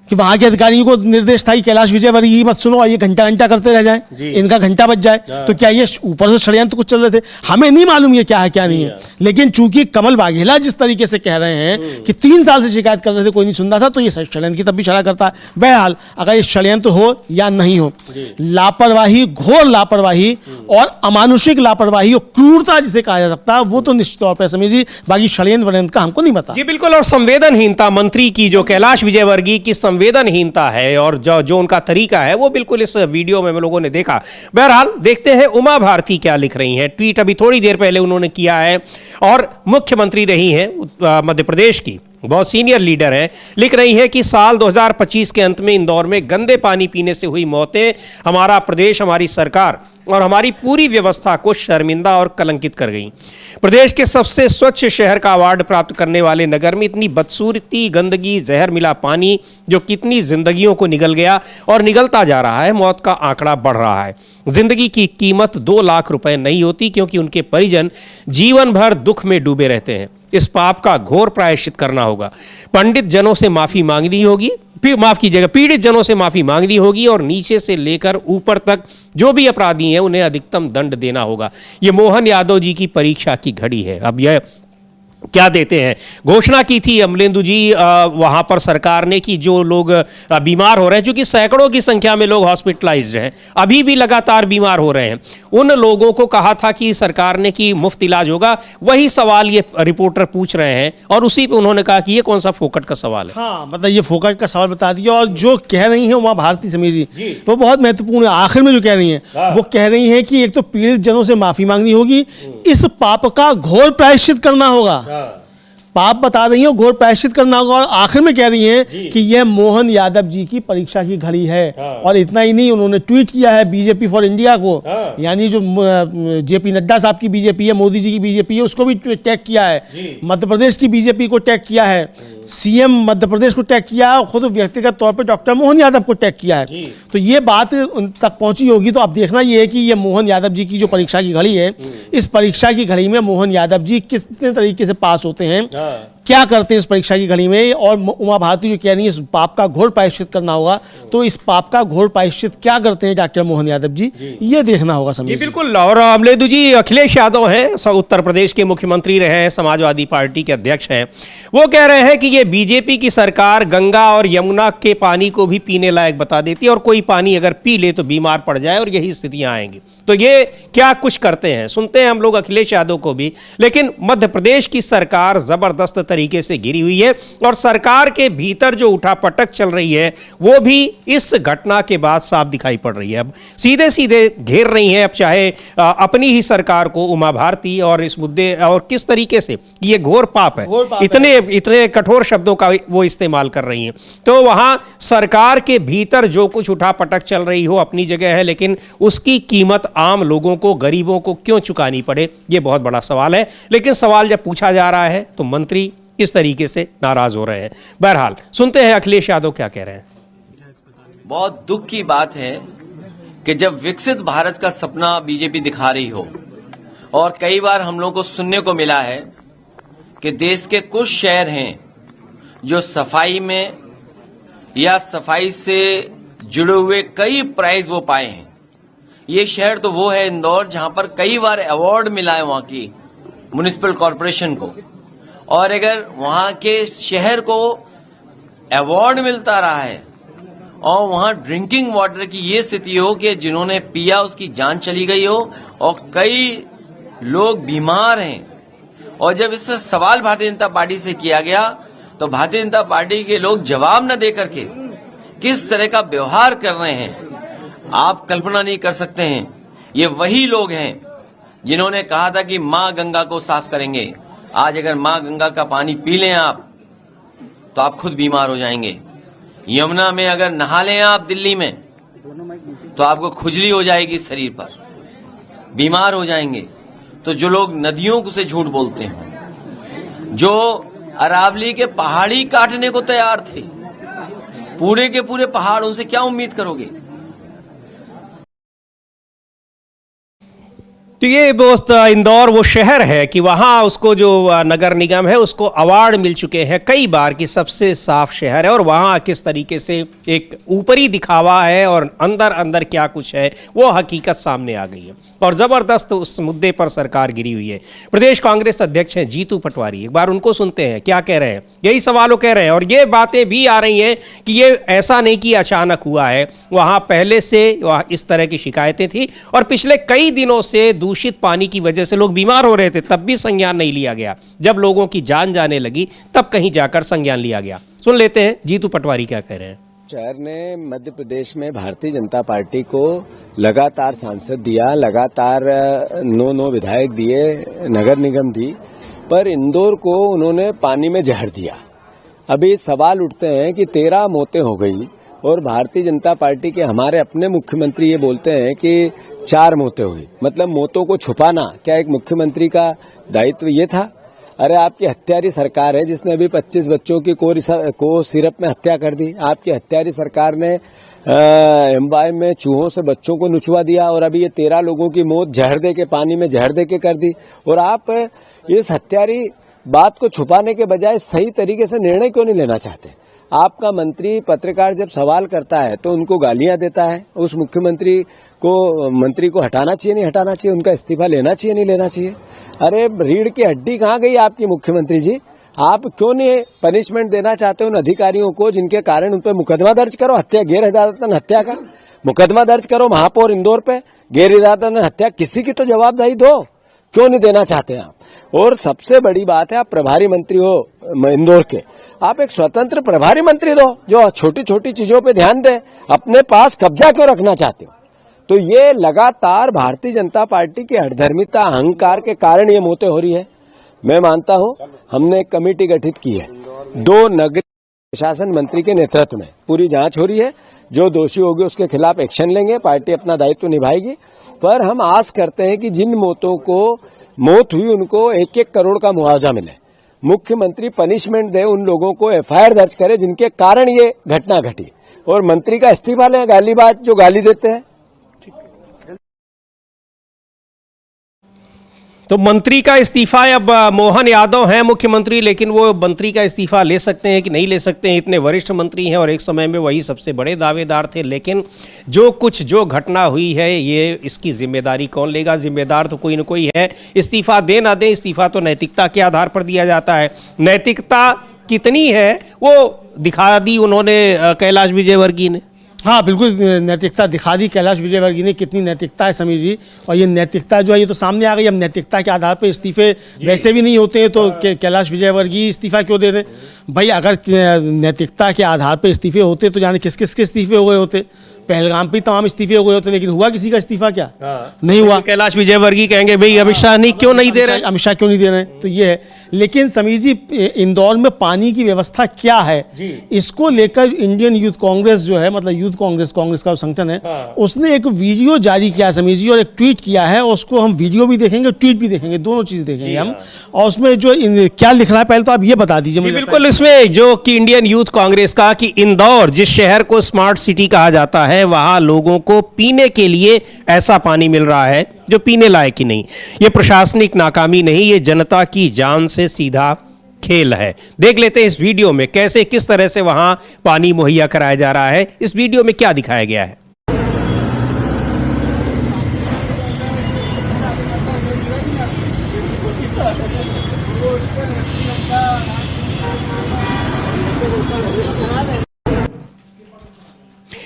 S2: कि वहां के अधिकारियों को निर्देश था कि कैलाश विजयवर्गीय मत सुनो, और ये घंटा घंटा करते रह जाए, इनका घंटा बज जाए। तो क्या ये ऊपर से षड्यंत्र कुछ चल रहे थे? हमें नहीं मालूम ये क्या है क्या नहीं है, लेकिन चूंकि कमल वाघेला जिस तरीके से कह रहे हैं कि 3 साल से शिकायत कर रहे थे, कोई नहीं सुन रहा था, तो ये षड्यंत्र की तब भी छड़ा करता है। बहरहाल अगर ये षड्यंत्र हो या नहीं हो, लापरवाही, घोर लापरवाही और अमानुषिक लापरवाही और क्रूरता जिसे कहा जा सकता है, वो तो निश्चित तौर पर समझ जी, बाकी षड्यंत्र वड्यंत्र का हमको नहीं पता।
S1: जी बिल्कुल, और संवेदनहीनता मंत्री की, जो कैलाश विजयवर्गीय की संवेदनहीनता है और जो उनका तरीका है, वो बिल्कुल इस वीडियो में हम लोगों ने देखा। बहरहाल देखते हैं उमा भारती क्या लिख रही हैं। ट्वीट अभी थोड़ी देर पहले उन्होंने किया है, और मुख्यमंत्री रही हैं मध्य प्रदेश की, बहुत सीनियर लीडर हैं, लिख रही है कि साल 2025 के अंत में इंदौर में गंदे पानी पीने से हुई मौतें हमारा प्रदेश, हमारी सरकार और हमारी पूरी व्यवस्था को शर्मिंदा और कलंकित कर गई। प्रदेश के सबसे स्वच्छ शहर का अवार्ड प्राप्त करने वाले नगर में इतनी बदसूरती, गंदगी, जहर मिला पानी जो कितनी जिंदगियों को निगल गया और निगलता जा रहा है। मौत का आंकड़ा बढ़ रहा है। जिंदगी की कीमत 2 लाख रुपए नहीं होती, क्योंकि उनके परिजन जीवन भर दुख में डूबे रहते हैं। इस पाप का घोर प्रायश्चित करना होगा। पंडित जनों से माफी मांगनी होगी, माफ कीजिएगा, पीड़ित जनों से माफी मांगनी होगी, और नीचे से लेकर ऊपर तक जो भी अपराधी हैं उन्हें अधिकतम दंड देना होगा। ये मोहन यादव जी की परीक्षा की घड़ी है। अब यह क्या देते हैं? घोषणा की थी अमलेंदु जी वहां पर सरकार ने कि जो लोग बीमार हो रहे हैं, क्योंकि सैकड़ों की संख्या में लोग हॉस्पिटलाइज्ड हैं, अभी भी लगातार बीमार हो रहे हैं, उन लोगों को कहा था कि सरकार ने कि मुफ्त इलाज होगा। वही सवाल ये रिपोर्टर पूछ रहे हैं, और उसी पे उन्होंने कहा कि ये कौन सा फोकट का सवाल है।
S2: हाँ, मतलब ये फोकट का सवाल बता दिया। और जो कह रही हैं उमा भारती समीर जी, वो बहुत महत्वपूर्ण है। आखिर में जो कह रही हैं, वो कह रही हैं कि एक तो पीड़ित जनों से माफी मांगनी होगी, इस पाप का घोर प्रायश्चित करना होगा। पाप बता रही हैं, घोर प्रायश्चित करना होगा। और आखिर में कह रही हैं कि यह मोहन यादव जी की परीक्षा की घड़ी है। और इतना ही नहीं, उन्होंने ट्वीट किया है बीजेपी फॉर इंडिया को, यानी जो जेपी नड्डा साहब की बीजेपी है, मोदी जी की बीजेपी है, उसको भी टैग किया है। मध्य प्रदेश की बीजेपी को टैग किया है, सीएम मध्य प्रदेश को टैग किया है, और खुद व्यक्तिगत तौर पर डॉक्टर मोहन यादव को टैग किया है। तो ये बात उन तक पहुंची होगी। तो अब देखना ये है कि ये मोहन यादव जी की जो परीक्षा की घड़ी है, इस परीक्षा की घड़ी में मोहन यादव जी कितने तरीके से पास होते हैं, क्या करते हैं इस परीक्षा की घड़ी में। और उमा भारती जो कह रही है इस पाप का घोर प्रायश्चित करना होगा, तो इस पाप का घोर प्रायश्चित क्या करते हैं डॉक्टर मोहन यादव जी, ये देखना होगा समझिए।
S1: बिल्कुल। और अमलेदु जी, अखिलेश यादव हैं, उत्तर प्रदेश के मुख्यमंत्री रहे हैं, समाजवादी पार्टी के अध्यक्ष हैं। वो कह रहे हैं कि ये बीजेपी की सरकार गंगा और यमुना के पानी को भी पीने लायक बता देती है, और कोई पानी अगर पी ले तो बीमार पड़ जाए, और यही स्थितियां आएंगी। तो ये क्या कुछ करते हैं, सुनते हैं हम लोग अखिलेश यादव को भी। लेकिन मध्य प्रदेश की सरकार जबरदस्त तरीके से घिरी हुई है, और सरकार के भीतर जो उठापटक चल रही है वो भी इस घटना के बाद साफ दिखाई पड़ रही है। अब सीधे सीधे घेर रही हैं, अब चाहे अपनी ही सरकार को उमा भारती, और इस मुद्दे और किस तरीके से ये घोर पाप है, इतने कठोर शब्दों का वो इस्तेमाल कर रही हैं। तो वहां सरकार के भीतर जो कुछ उठापटक चल रही हो अपनी जगह है, लेकिन उसकी कीमत आम लोगों को, गरीबों को क्यों चुकानी पड़े, ये बहुत बड़ा सवाल है। लेकिन सवाल जब पूछा जा रहा है तो मंत्री किस तरीके से नाराज हो रहे हैं। बहरहाल सुनते हैं अखिलेश यादव क्या कह रहे हैं।
S7: बहुत दुख की बात है कि जब विकसित भारत का सपना बीजेपी दिखा रही हो और कई बार हम लोगों को सुनने को मिला है कि देश के कुछ शहर हैं जो सफाई में या सफाई से जुड़े हुए कई प्राइज वो पाए हैं। ये शहर तो वो है इंदौर, जहां पर कई बार अवार्ड मिला है वहां की म्युनिसिपल कॉरपोरेशन को। और अगर वहां के शहर को अवार्ड मिलता रहा है और वहां ड्रिंकिंग वाटर की ये स्थिति हो कि जिन्होंने पिया उसकी जान चली गई हो और कई लोग बीमार हैं, और जब इस सवाल भारतीय जनता पार्टी से किया गया तो भारतीय जनता पार्टी के लोग जवाब न दे करके किस तरह का व्यवहार कर रहे हैं आप कल्पना नहीं कर सकते हैं। ये वही लोग हैं जिन्होंने कहा था कि मां गंगा को साफ करेंगे। आज अगर मां गंगा का पानी पी लें आप तो आप खुद बीमार हो जाएंगे। यमुना में अगर नहा लें आप दिल्ली में तो आपको खुजली हो जाएगी शरीर पर, बीमार हो जाएंगे। तो जो लोग नदियों से झूठ बोलते हैं, जो अरावली के पहाड़ी काटने को तैयार थे, पूरे के पूरे पहाड़, उनसे क्या उम्मीद करोगे।
S1: तो ये दोस्त इंदौर वो शहर है कि वहाँ उसको जो नगर निगम है उसको अवार्ड मिल चुके हैं कई बार कि सबसे साफ शहर है, और वहाँ किस तरीके से एक ऊपरी दिखावा है और अंदर अंदर क्या कुछ है वो हकीकत सामने आ गई है और ज़बरदस्त उस मुद्दे पर सरकार गिरी हुई है। प्रदेश कांग्रेस अध्यक्ष हैं जीतू पटवारी, एक बार उनको सुनते हैं क्या कह रहे हैं। यही सवालों कह रहे हैं और ये बातें भी आ रही हैं कि ये ऐसा नहीं कि अचानक हुआ है, वहाँ पहले से वहाँ इस तरह की शिकायतें थी और पिछले कई दिनों से दूषित पानी की वजह से लोग बीमार हो रहे थे, तब भी संज्ञान नहीं लिया गया। जब लोगों की जान जाने लगी तब कहीं जाकर संज्ञान लिया गया। सुन लेते हैं जीतू पटवारी क्या कह रहे हैं।
S8: शहर ने मध्य प्रदेश में भारतीय जनता पार्टी को लगातार सांसद दिया, लगातार 9 विधायक दिए, नगर निगम दी, पर इंदौर को उन्होंने पानी में जहर दिया। अभी सवाल उठते हैं कि 13 मौतें हो गई और भारतीय जनता पार्टी के हमारे अपने मुख्यमंत्री ये बोलते हैं कि 4 मौतें हुई। मतलब मौतों को छुपाना क्या एक मुख्यमंत्री का दायित्व ये था? अरे आपकी हत्यारी सरकार है जिसने अभी 25 बच्चों की को सिरप में हत्या कर दी। आपकी हत्यारी सरकार ने एम्बाई में चूहों से बच्चों को नुचवा दिया और अभी ये 13 लोगों की मौत जहर दे के, पानी में जहर दे के कर दी। और आप इस हत्यारी बात को छुपाने के बजाय सही तरीके से निर्णय क्यों नहीं लेना चाहते? आपका मंत्री पत्रकार जब सवाल करता है तो उनको गालियां देता है। उस मंत्री को हटाना चाहिए, नहीं हटाना चाहिए? उनका इस्तीफा लेना चाहिए, नहीं लेना चाहिए? अरे रीढ़ की हड्डी कहाँ गई आपकी मुख्यमंत्री जी? आप क्यों नहीं पनिशमेंट देना चाहते उन अधिकारियों को जिनके कारण उन पर मुकदमा दर्ज करो, हत्या, गैर इरादतन हत्या का मुकदमा दर्ज करो महापौर इंदौर पे, गैर इरादतन हत्या, किसी की तो जवाबदेही दो। क्यों नहीं देना चाहते आप? और सबसे बड़ी बात है, आप प्रभारी मंत्री हो इंदौर के, आप एक स्वतंत्र प्रभारी मंत्री दो जो छोटी छोटी चीजों पे ध्यान दे। अपने पास कब्जा क्यों रखना चाहते हो? तो ये लगातार भारतीय जनता पार्टी की हठधर्मिता, अहंकार के कारण ये मौतें हो रही है। मैं मानता हूं हमने एक कमेटी गठित की है, 2 नगरीय प्रशासन मंत्री के नेतृत्व में पूरी जांच हो रही है। जो दोषी होंगे उसके खिलाफ एक्शन लेंगे, पार्टी अपना दायित्व निभाएगी। पर हम आस करते हैं कि जिन मौत हुई उनको 1-1 करोड़ का मुआवजा मिले। मुख्यमंत्री पनिशमेंट दे, उन लोगों को एफआईआर दर्ज करे जिनके कारण ये घटना घटी, और मंत्री का इस्तीफा लें, गालीबाज जो गाली देते हैं।
S1: तो मंत्री का इस्तीफा, अब मोहन यादव हैं मुख्यमंत्री, लेकिन वो मंत्री का इस्तीफा ले सकते हैं कि नहीं ले सकते हैं? इतने वरिष्ठ मंत्री हैं और एक समय में वही सबसे बड़े दावेदार थे। लेकिन जो घटना हुई है ये इसकी जिम्मेदारी कौन लेगा? जिम्मेदार तो कोई न कोई है। इस्तीफा दे ना दे, इस्तीफा तो नैतिकता के आधार पर दिया जाता है। नैतिकता कितनी है वो दिखा दी उन्होंने कैलाश विजयवर्गीय ने।
S2: हाँ बिल्कुल, नैतिकता दिखा दी कैलाश विजयवर्गीय ने। कितनी नैतिकता है समीर जी, और ये नैतिकता जो है ये तो सामने आ गई। अब नैतिकता के आधार पे इस्तीफे वैसे भी नहीं होते हैं तो कैलाश विजयवर्गीय इस्तीफा क्यों दे दें भाई? अगर नैतिकता के आधार पे इस्तीफे होते तो जाने किस किस के इस्तीफे हो गए होते। पहलगाम पे तमाम इस्तीफे हो गए होते, लेकिन हुआ किसी का इस्तीफा क्या? नहीं हुआ।
S1: कैलाश विजयवर्गीय कहेंगे भाई अमित शाह नहीं क्यों नहीं दे रहे,
S2: अमित शाह क्यों नहीं दे रहे हैं, तो ये है। लेकिन समीर जी, इंदौर में पानी की व्यवस्था क्या है, इसको लेकर इंडियन यूथ कांग्रेस जो है, मतलब यूथ कांग्रेस का संगठन है, उसने एक वीडियो जारी किया समीर जी, और एक ट्वीट किया है। उसको हम वीडियो भी देखेंगे, ट्वीट भी देखेंगे, दोनों चीज देखेंगे हम। और उसमें जो क्या लिख रहा है, पहले तो आप ये बता दीजिए मुझे।
S1: बिल्कुल, इसमें जो कि इंडियन यूथ कांग्रेस का कि इंदौर जिस शहर को स्मार्ट सिटी कहा जाता है, वहां लोगों को पीने के लिए ऐसा पानी मिल रहा है जो पीने लायक ही नहीं। ये प्रशासनिक नाकामी नहीं, ये जनता की जान से सीधा खेल है। देख लेते हैं इस वीडियो में कैसे किस तरह से वहां पानी मुहैया कराया जा रहा है। इस वीडियो में क्या दिखाया गया है।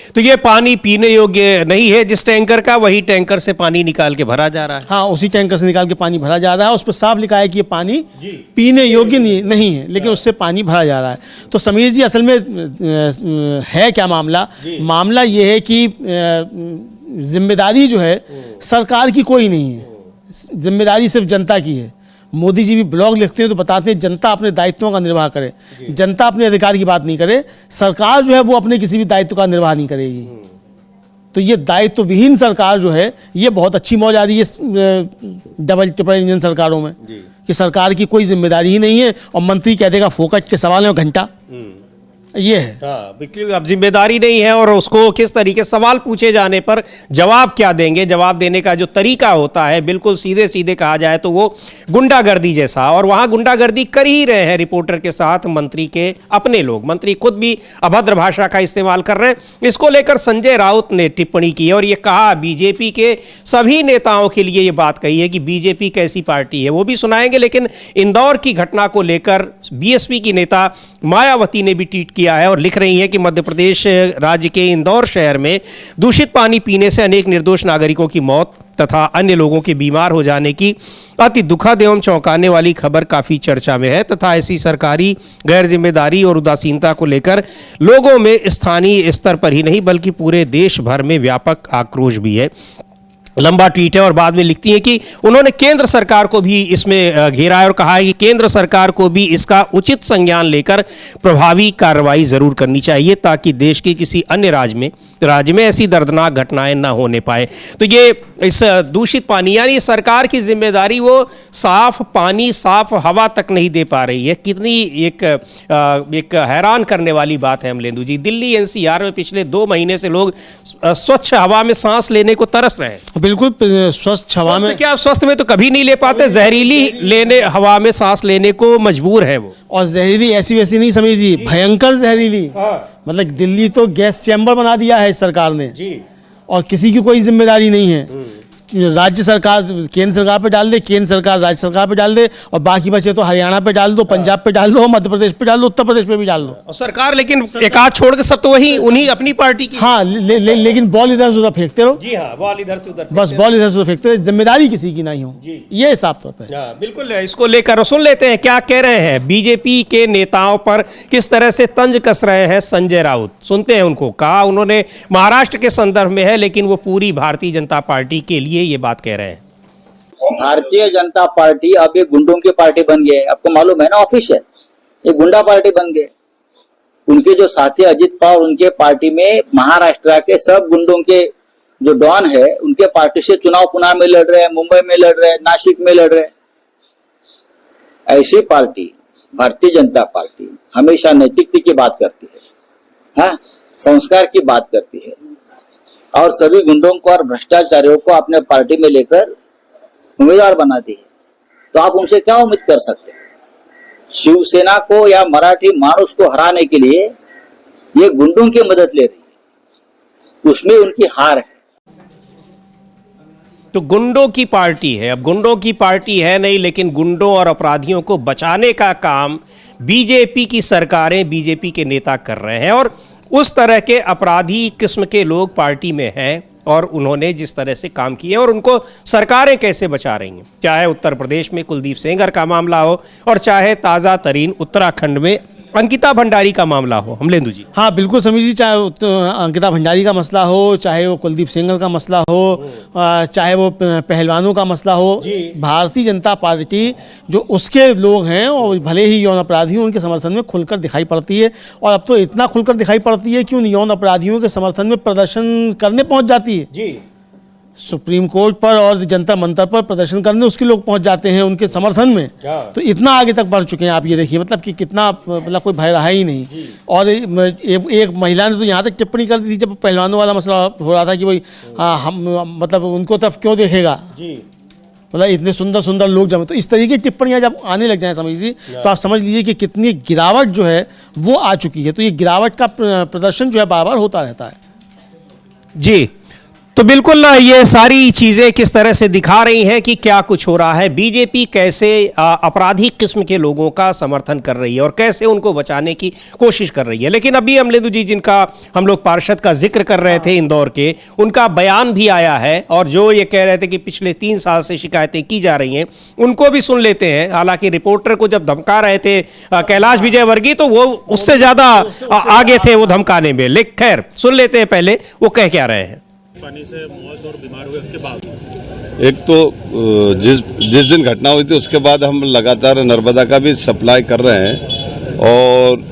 S1: तो ये पानी पीने योग्य नहीं है, जिस टैंकर का, वही टैंकर से पानी निकाल के भरा जा रहा है।
S2: हाँ, उसी टैंकर से निकाल के पानी भरा जा रहा है। उस पर साफ लिखा है कि ये पानी पीने योग्य नहीं है, लेकिन उससे पानी भरा जा रहा है। तो समीर जी, असल में है क्या मामला? मामला ये है कि जिम्मेदारी जो है सरकार की कोई नहीं है, जिम्मेदारी सिर्फ जनता की है। मोदी जी भी ब्लॉग लिखते हैं तो बताते हैं जनता अपने दायित्वों का निर्वाह करे, जनता अपने अधिकार की बात नहीं करे, सरकार जो है वो अपने किसी भी दायित्व का निर्वाह नहीं करेगी। तो ये दायित्व विहीन सरकार जो है, ये बहुत अच्छी मौज आ रही है डबल ट्रिपल इंजन सरकारों में, कि सरकार की कोई जिम्मेदारी ही नहीं है और मंत्री कह देगा फोकट के सवाल में घंटा। ये है।
S1: बिल्कुल, अब जिम्मेदारी नहीं है और उसको किस तरीके सवाल पूछे जाने पर जवाब क्या देंगे, जवाब देने का जो तरीका होता है बिल्कुल सीधे सीधे कहा जाए तो वो गुंडागर्दी जैसा। और वहां गुंडागर्दी कर ही रहे हैं रिपोर्टर के साथ मंत्री के अपने लोग, मंत्री खुद भी अभद्र भाषा का इस्तेमाल कर रहे हैं। इसको लेकर संजय राउत ने टिप्पणी की और ये कहा, बीजेपी के सभी नेताओं के लिए ये बात कही है कि बीजेपी कैसी पार्टी है, वो भी सुनाएंगे। लेकिन इंदौर की घटना को लेकर बीएसपी की नेता मायावती ने भी ट्वीट किया है और लिख रही हैं कि मध्य प्रदेश राज्य के इंदौर शहर में दूषित पानी पीने से अनेक निर्दोष नागरिकों की मौत तथा अन्य लोगों के बीमार हो जाने की अति दुखद एवं चौंकाने वाली खबर काफी चर्चा में है तथा ऐसी सरकारी गैर जिम्मेदारी और उदासीनता को लेकर लोगों में स्थानीय स्तर पर ही नहीं बल्कि पूरे देश भर में व्यापक आक्रोश भी है। लंबा ट्वीट है और बाद में लिखती है कि उन्होंने केंद्र सरकार को भी इसमें घेरा है और कहा है कि केंद्र सरकार को भी इसका उचित संज्ञान लेकर प्रभावी कार्रवाई जरूर करनी चाहिए ताकि देश के किसी अन्य राज्य में ऐसी दर्दनाक घटनाएं ना होने पाए। तो ये इस दूषित पानी यानी सरकार की जिम्मेदारी, वो साफ पानी साफ हवा तक नहीं दे पा रही है। कितनी एक हैरान करने वाली बात है अमलेंदु जी। दिल्ली एनसीआर में पिछले 2 महीने से लोग स्वच्छ हवा में सांस लेने को तरस रहे हैं।
S2: बिल्कुल, स्वच्छ हवा में
S1: क्या, स्वस्थ में तो कभी नहीं ले पाते, जहरीली हवा में सांस लेने को मजबूर है वो।
S2: और जहरीली ऐसी वैसी नहीं समीर जी, भयंकर जहरीली। मतलब दिल्ली तो गैस चैम्बर बना दिया है इस सरकार ने जी, और किसी की कोई जिम्मेदारी नहीं है। राज्य सरकार केंद्र सरकार पे डाल दे, केंद्र सरकार राज्य सरकार पे डाल दे, और बाकी बचे तो हरियाणा पे डाल दो, पंजाब पे डाल दो, मध्य प्रदेश पे डाल दो, उत्तर प्रदेश पे भी डाल दो।
S1: और सरकार लेकिन एक आध छोड़ के सब तो वही उन्हीं अपनी पार्टी की।
S2: हाँ, लेकिन बॉल इधर से उधर फेंकते रहो।
S1: जी हाँ, बॉल इधर से उधर,
S2: बस बॉल इधर से उधर फेंकते रहो, जिम्मेदारी किसी की नहीं हो, ये साफ तौर पर।
S1: बिल्कुल, इसको लेकर सुन लेते हैं क्या कह रहे हैं बीजेपी के नेताओं पर, किस तरह से तंज कस रहे हैं संजय राउत। सुनते हैं उनको। कहा उन्होंने महाराष्ट्र के संदर्भ में है, लेकिन वो पूरी भारतीय जनता पार्टी के लिए ये बात कह रहे हैं।
S9: भारतीय जनता पार्टी अब एक गुंडों की पार्टी बन गई है। आपको मालूम है ना, ऑफिशियल एक गुंडा पार्टी बन गए। उनके जो साथी अजित पवार, उनके पार्टी में महाराष्ट्र के सब गुंडों के जो डॉन है, उनके पार्टी से चुनाव पुणे में लड़ रहे हैं, मुंबई में लड़ रहे हैं, नासिक में लड़ रहे हैं। ऐसी पार्टी भारतीय जनता पार्टी हमेशा नैतिकता की बात करती है, हाँ, संस्कार की बात करती है, और सभी गुंडों को और भ्रष्टाचारियों को अपने पार्टी में लेकर उम्मीदवार बनाती है। तो आप उनसे क्या उम्मीद कर सकते हैं? शिवसेना को या मराठी मानुस को हराने के लिए ये गुंडों की मदद ले रही है, उसमें उनकी हार है।
S1: तो गुंडों की पार्टी है। अब गुंडों की पार्टी है नहीं, लेकिन गुंडों और अपराधियों को बचाने का काम बीजेपी की सरकारें, बीजेपी के नेता कर रहे हैं। और उस तरह के अपराधी किस्म के लोग पार्टी में हैं और उन्होंने जिस तरह से काम किए और उनको सरकारें कैसे बचा रही हैं, चाहे उत्तर प्रदेश में कुलदीप सेंगर का मामला हो और चाहे ताज़ा तरीन उत्तराखंड में अंकिता भंडारी का मामला हो, अमलेंदु जी।
S2: हाँ बिल्कुल समीर जी, चाहे वो तो अंकिता भंडारी का मसला हो, चाहे वो कुलदीप सेंगर का मसला हो, चाहे वो पहलवानों का मसला हो, भारतीय जनता पार्टी जो उसके लोग हैं और भले ही यौन अपराधी हों, उनके समर्थन में खुलकर दिखाई पड़ती है। और अब तो इतना खुलकर दिखाई पड़ती है कि उन यौन अपराधियों के समर्थन में प्रदर्शन करने पहुंच जाती है जी। सुप्रीम कोर्ट पर और जनता मंतर पर प्रदर्शन करने उसके लोग पहुंच जाते हैं उनके समर्थन में। तो इतना आगे तक बढ़ चुके हैं, आप ये देखिए, मतलब कि कितना, मतलब कोई भय रहा ही नहीं। और एक महिला ने तो यहाँ तक टिप्पणी कर दी थी जब पहलवानों वाला मसला हो रहा था कि भाई हम मतलब उनको तब क्यों देखेगा जी, मतलब इतने सुंदर सुंदर लोग जब, तो इस तरीके की टिप्पणियां जब आने लग जाएं समझ लीजिए, तो आप समझ लीजिए कि कितनी गिरावट जो है वो आ चुकी है। तो ये गिरावट का प्रदर्शन जो है बार बार होता रहता है
S1: जी। तो बिल्कुल ये सारी चीजें किस तरह से दिखा रही हैं कि क्या कुछ हो रहा है, बीजेपी कैसे अपराधी किस्म के लोगों का समर्थन कर रही है और कैसे उनको बचाने की कोशिश कर रही है। लेकिन अभी अमलेंदु जी, जिनका हम लोग पार्षद का जिक्र कर रहे थे इंदौर के, उनका बयान भी आया है और जो ये कह रहे थे कि पिछले 3 साल से शिकायतें की जा रही हैं, उनको भी सुन लेते हैं। हालांकि रिपोर्टर को जब धमका रहे थे कैलाश विजयवर्गीय, तो वो उससे ज्यादा आगे थे वो धमकाने में। लेकिन खैर सुन लेते हैं पहले वो कह क्या रहे हैं।
S10: पानी से मौत और बीमार हुए उसके बाद,
S11: एक तो जिस दिन घटना हुई थी उसके बाद हम लगातार नर्मदा का भी सप्लाई कर रहे हैं और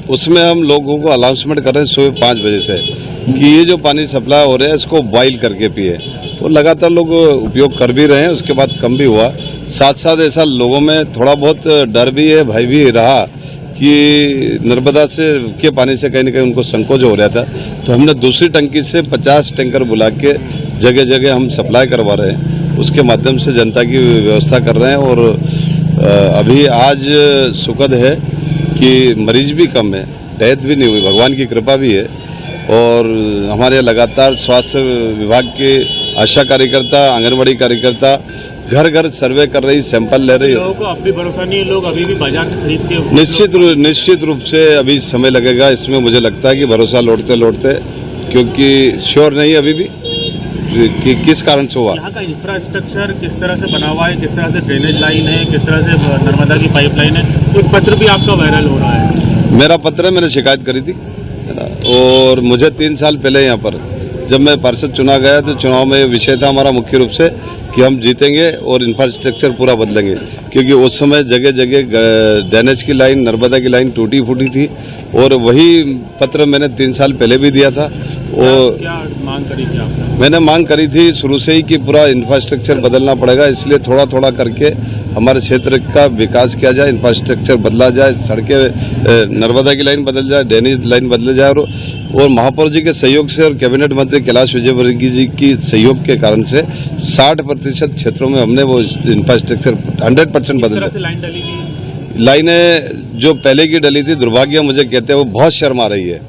S11: उसमें हम लोगों को अनाउंसमेंट कर रहे हैं सुबह 5 बजे से कि ये जो पानी सप्लाई हो रहा है इसको बॉईल करके पिए। वो लगातार लोग उपयोग कर भी रहे हैं, उसके बाद कम भी हुआ। साथ साथ ऐसा लोगों में थोड़ा बहुत डर भी है, भय भी रहा कि नर्मदा से के पानी से कहीं न कहीं उनको संकोच हो रहा था। तो हमने दूसरी टंकी से 50 टैंकर बुला के जगह जगह हम सप्लाई करवा रहे हैं, उसके माध्यम से जनता की व्यवस्था कर रहे हैं। और अभी आज सुखद है कि मरीज भी कम है, डेथ भी नहीं हुई, भगवान की कृपा भी है। और हमारे लगातार स्वास्थ्य विभाग के आशा कार्यकर्ता, आंगनबाड़ी कार्यकर्ता घर घर सर्वे कर रही, सैंपल ले रही।
S10: लोगों को अब भी भरोसा नहीं है, लोग अभी भी बाजार से खरीद के
S11: निश्चित रूप से अभी समय लगेगा इसमें। मुझे लगता है कि भरोसा लौटते लौटते, क्योंकि श्योर नहीं अभी भी कि किस कारण से हुआ।
S10: यहाँ का इंफ्रास्ट्रक्चर किस तरह से बना हुआ है, किस तरह से ड्रेनेज लाइन है, किस तरह से नर्मदा की पाइपलाइन है। एक पत्र भी आपका वायरल हो रहा है।
S11: मेरा पत्र है, मैंने शिकायत करी थी और मुझे 3 साल पहले यहाँ पर जब मैं पार्षद चुना गया तो चुनाव में विषय था हमारा मुख्य रूप से कि हम जीतेंगे और इंफ्रास्ट्रक्चर पूरा बदलेंगे, क्योंकि उस समय जगह जगह ड्रेनेज की लाइन, नर्मदा की लाइन टूटी फूटी थी। और वही पत्र मैंने 3 साल पहले भी दिया था। और
S10: क्या मांग करी थी आपने?
S11: मैंने मांग करी थी शुरू से ही कि पूरा इंफ्रास्ट्रक्चर बदलना पड़ेगा, इसलिए थोड़ा थोड़ा करके हमारे क्षेत्र का विकास किया जाए, इंफ्रास्ट्रक्चर बदला जाए, सड़कें, नर्मदा की लाइन बदल जाए, ड्रेनेज लाइन बदले जाए। और महापौर जी के सहयोग से और कैबिनेट मंत्री कैलाश विजयवर्गीय जी की सहयोग के कारण से 60% क्षेत्रों में हमने वो इंफ्रास्ट्रक्चर 100% बदल दिया। लाइनें जो पहले की डली थी, दुर्भाग्य मुझे कहते हैं, वो बहुत शर्म आ रही है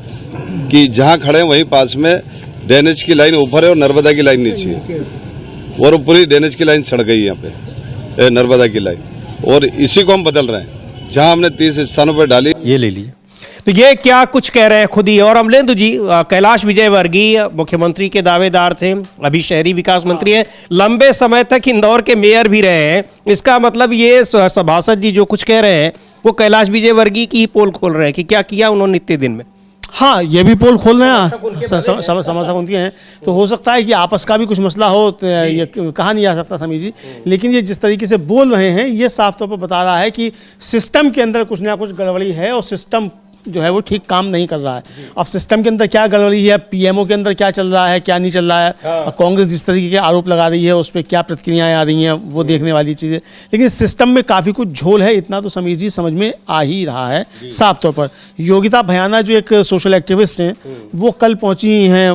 S11: कि जहां खड़े हैं वहीं पास में ड्रेनेज की लाइन ऊपर है और नर्मदा की लाइन नीचे है, और पूरी ड्रेनेज की लाइन सड़ गई यहाँ पे, नर्मदा की लाइन। और इसी को हम बदल रहे हैं, जहां हमने 30 स्थानों पर डाली।
S1: ये ले लीजिए। तो ये क्या कुछ कह रहे हैं खुद ही। और अमलेंदु जी, कैलाश विजयवर्गीय मुख्यमंत्री के दावेदार थे, अभी शहरी विकास मंत्री हैं, लंबे समय तक इंदौर के मेयर भी रहे हैं। इसका मतलब ये सभासद जी जो कुछ कह रहे हैं वो कैलाश विजयवर्गीय की ही पोल खोल रहे हैं कि क्या किया उन्होंने इतने दिन में।
S2: हाँ, ये भी पोल खोल रहे हैं, समर्थक उनके हैं। तो हो सकता है कि आपस का भी कुछ मसला हो, तो ये कहा नहीं जा सकता समीर जी। लेकिन ये जिस तरीके से बोल रहे हैं ये साफ तौर पर बता रहा है कि सिस्टम के अंदर कुछ ना कुछ गड़बड़ी है और सिस्टम जो है वो ठीक काम नहीं कर रहा है। अब सिस्टम के अंदर क्या गड़बड़ी है, पीएमओ के अंदर क्या चल रहा है, क्या नहीं चल रहा है, कांग्रेस जिस तरीके के आरोप लगा रही है उस पर क्या प्रतिक्रियाएं आ रही हैं, वो देखने वाली चीज़ है। लेकिन सिस्टम में काफ़ी कुछ झोल है, इतना तो समीर जी समझ में आ ही रहा है साफ तौर पर। योगिता भयाना जो एक सोशल एक्टिविस्ट हैं, वो कल पहुंची हैं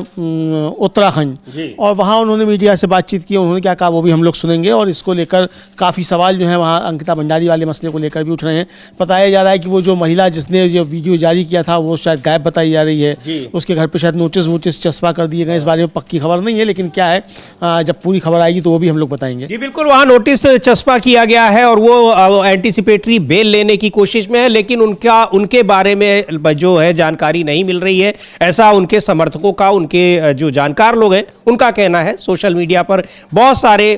S2: उत्तराखंड और वहाँ उन्होंने मीडिया से बातचीत की। उन्होंने क्या कहा वो भी हम लोग सुनेंगे। और इसको लेकर काफ़ी सवाल जो है वहाँ अंकिता भंडारी वाले मसले को लेकर भी उठ रहे हैं। बताया जा रहा है कि वो जो महिला जिसने जो वीडियो कोई जारी किया था वो शायद गायब बताई जा रही है। उसके घर पे शायद नोटिस चस्पा कर दिए गए, इस बारे में पक्की खबर नहीं है, लेकिन क्या है जब पूरी खबर आएगी तो वो भी हम लोग बताएंगे।
S1: जी बिल्कुल, वहाँ नोटिस चस्पा किया गया है और वो एंटीसिपेटरी बेल लेने की कोशिश में है, लेकिन उनके बारे में जो है जानकारी नहीं मिल रही है, ऐसा उनके समर्थकों का, उनके जो जानकार लोग हैं उनका कहना है। सोशल मीडिया पर बहुत सारे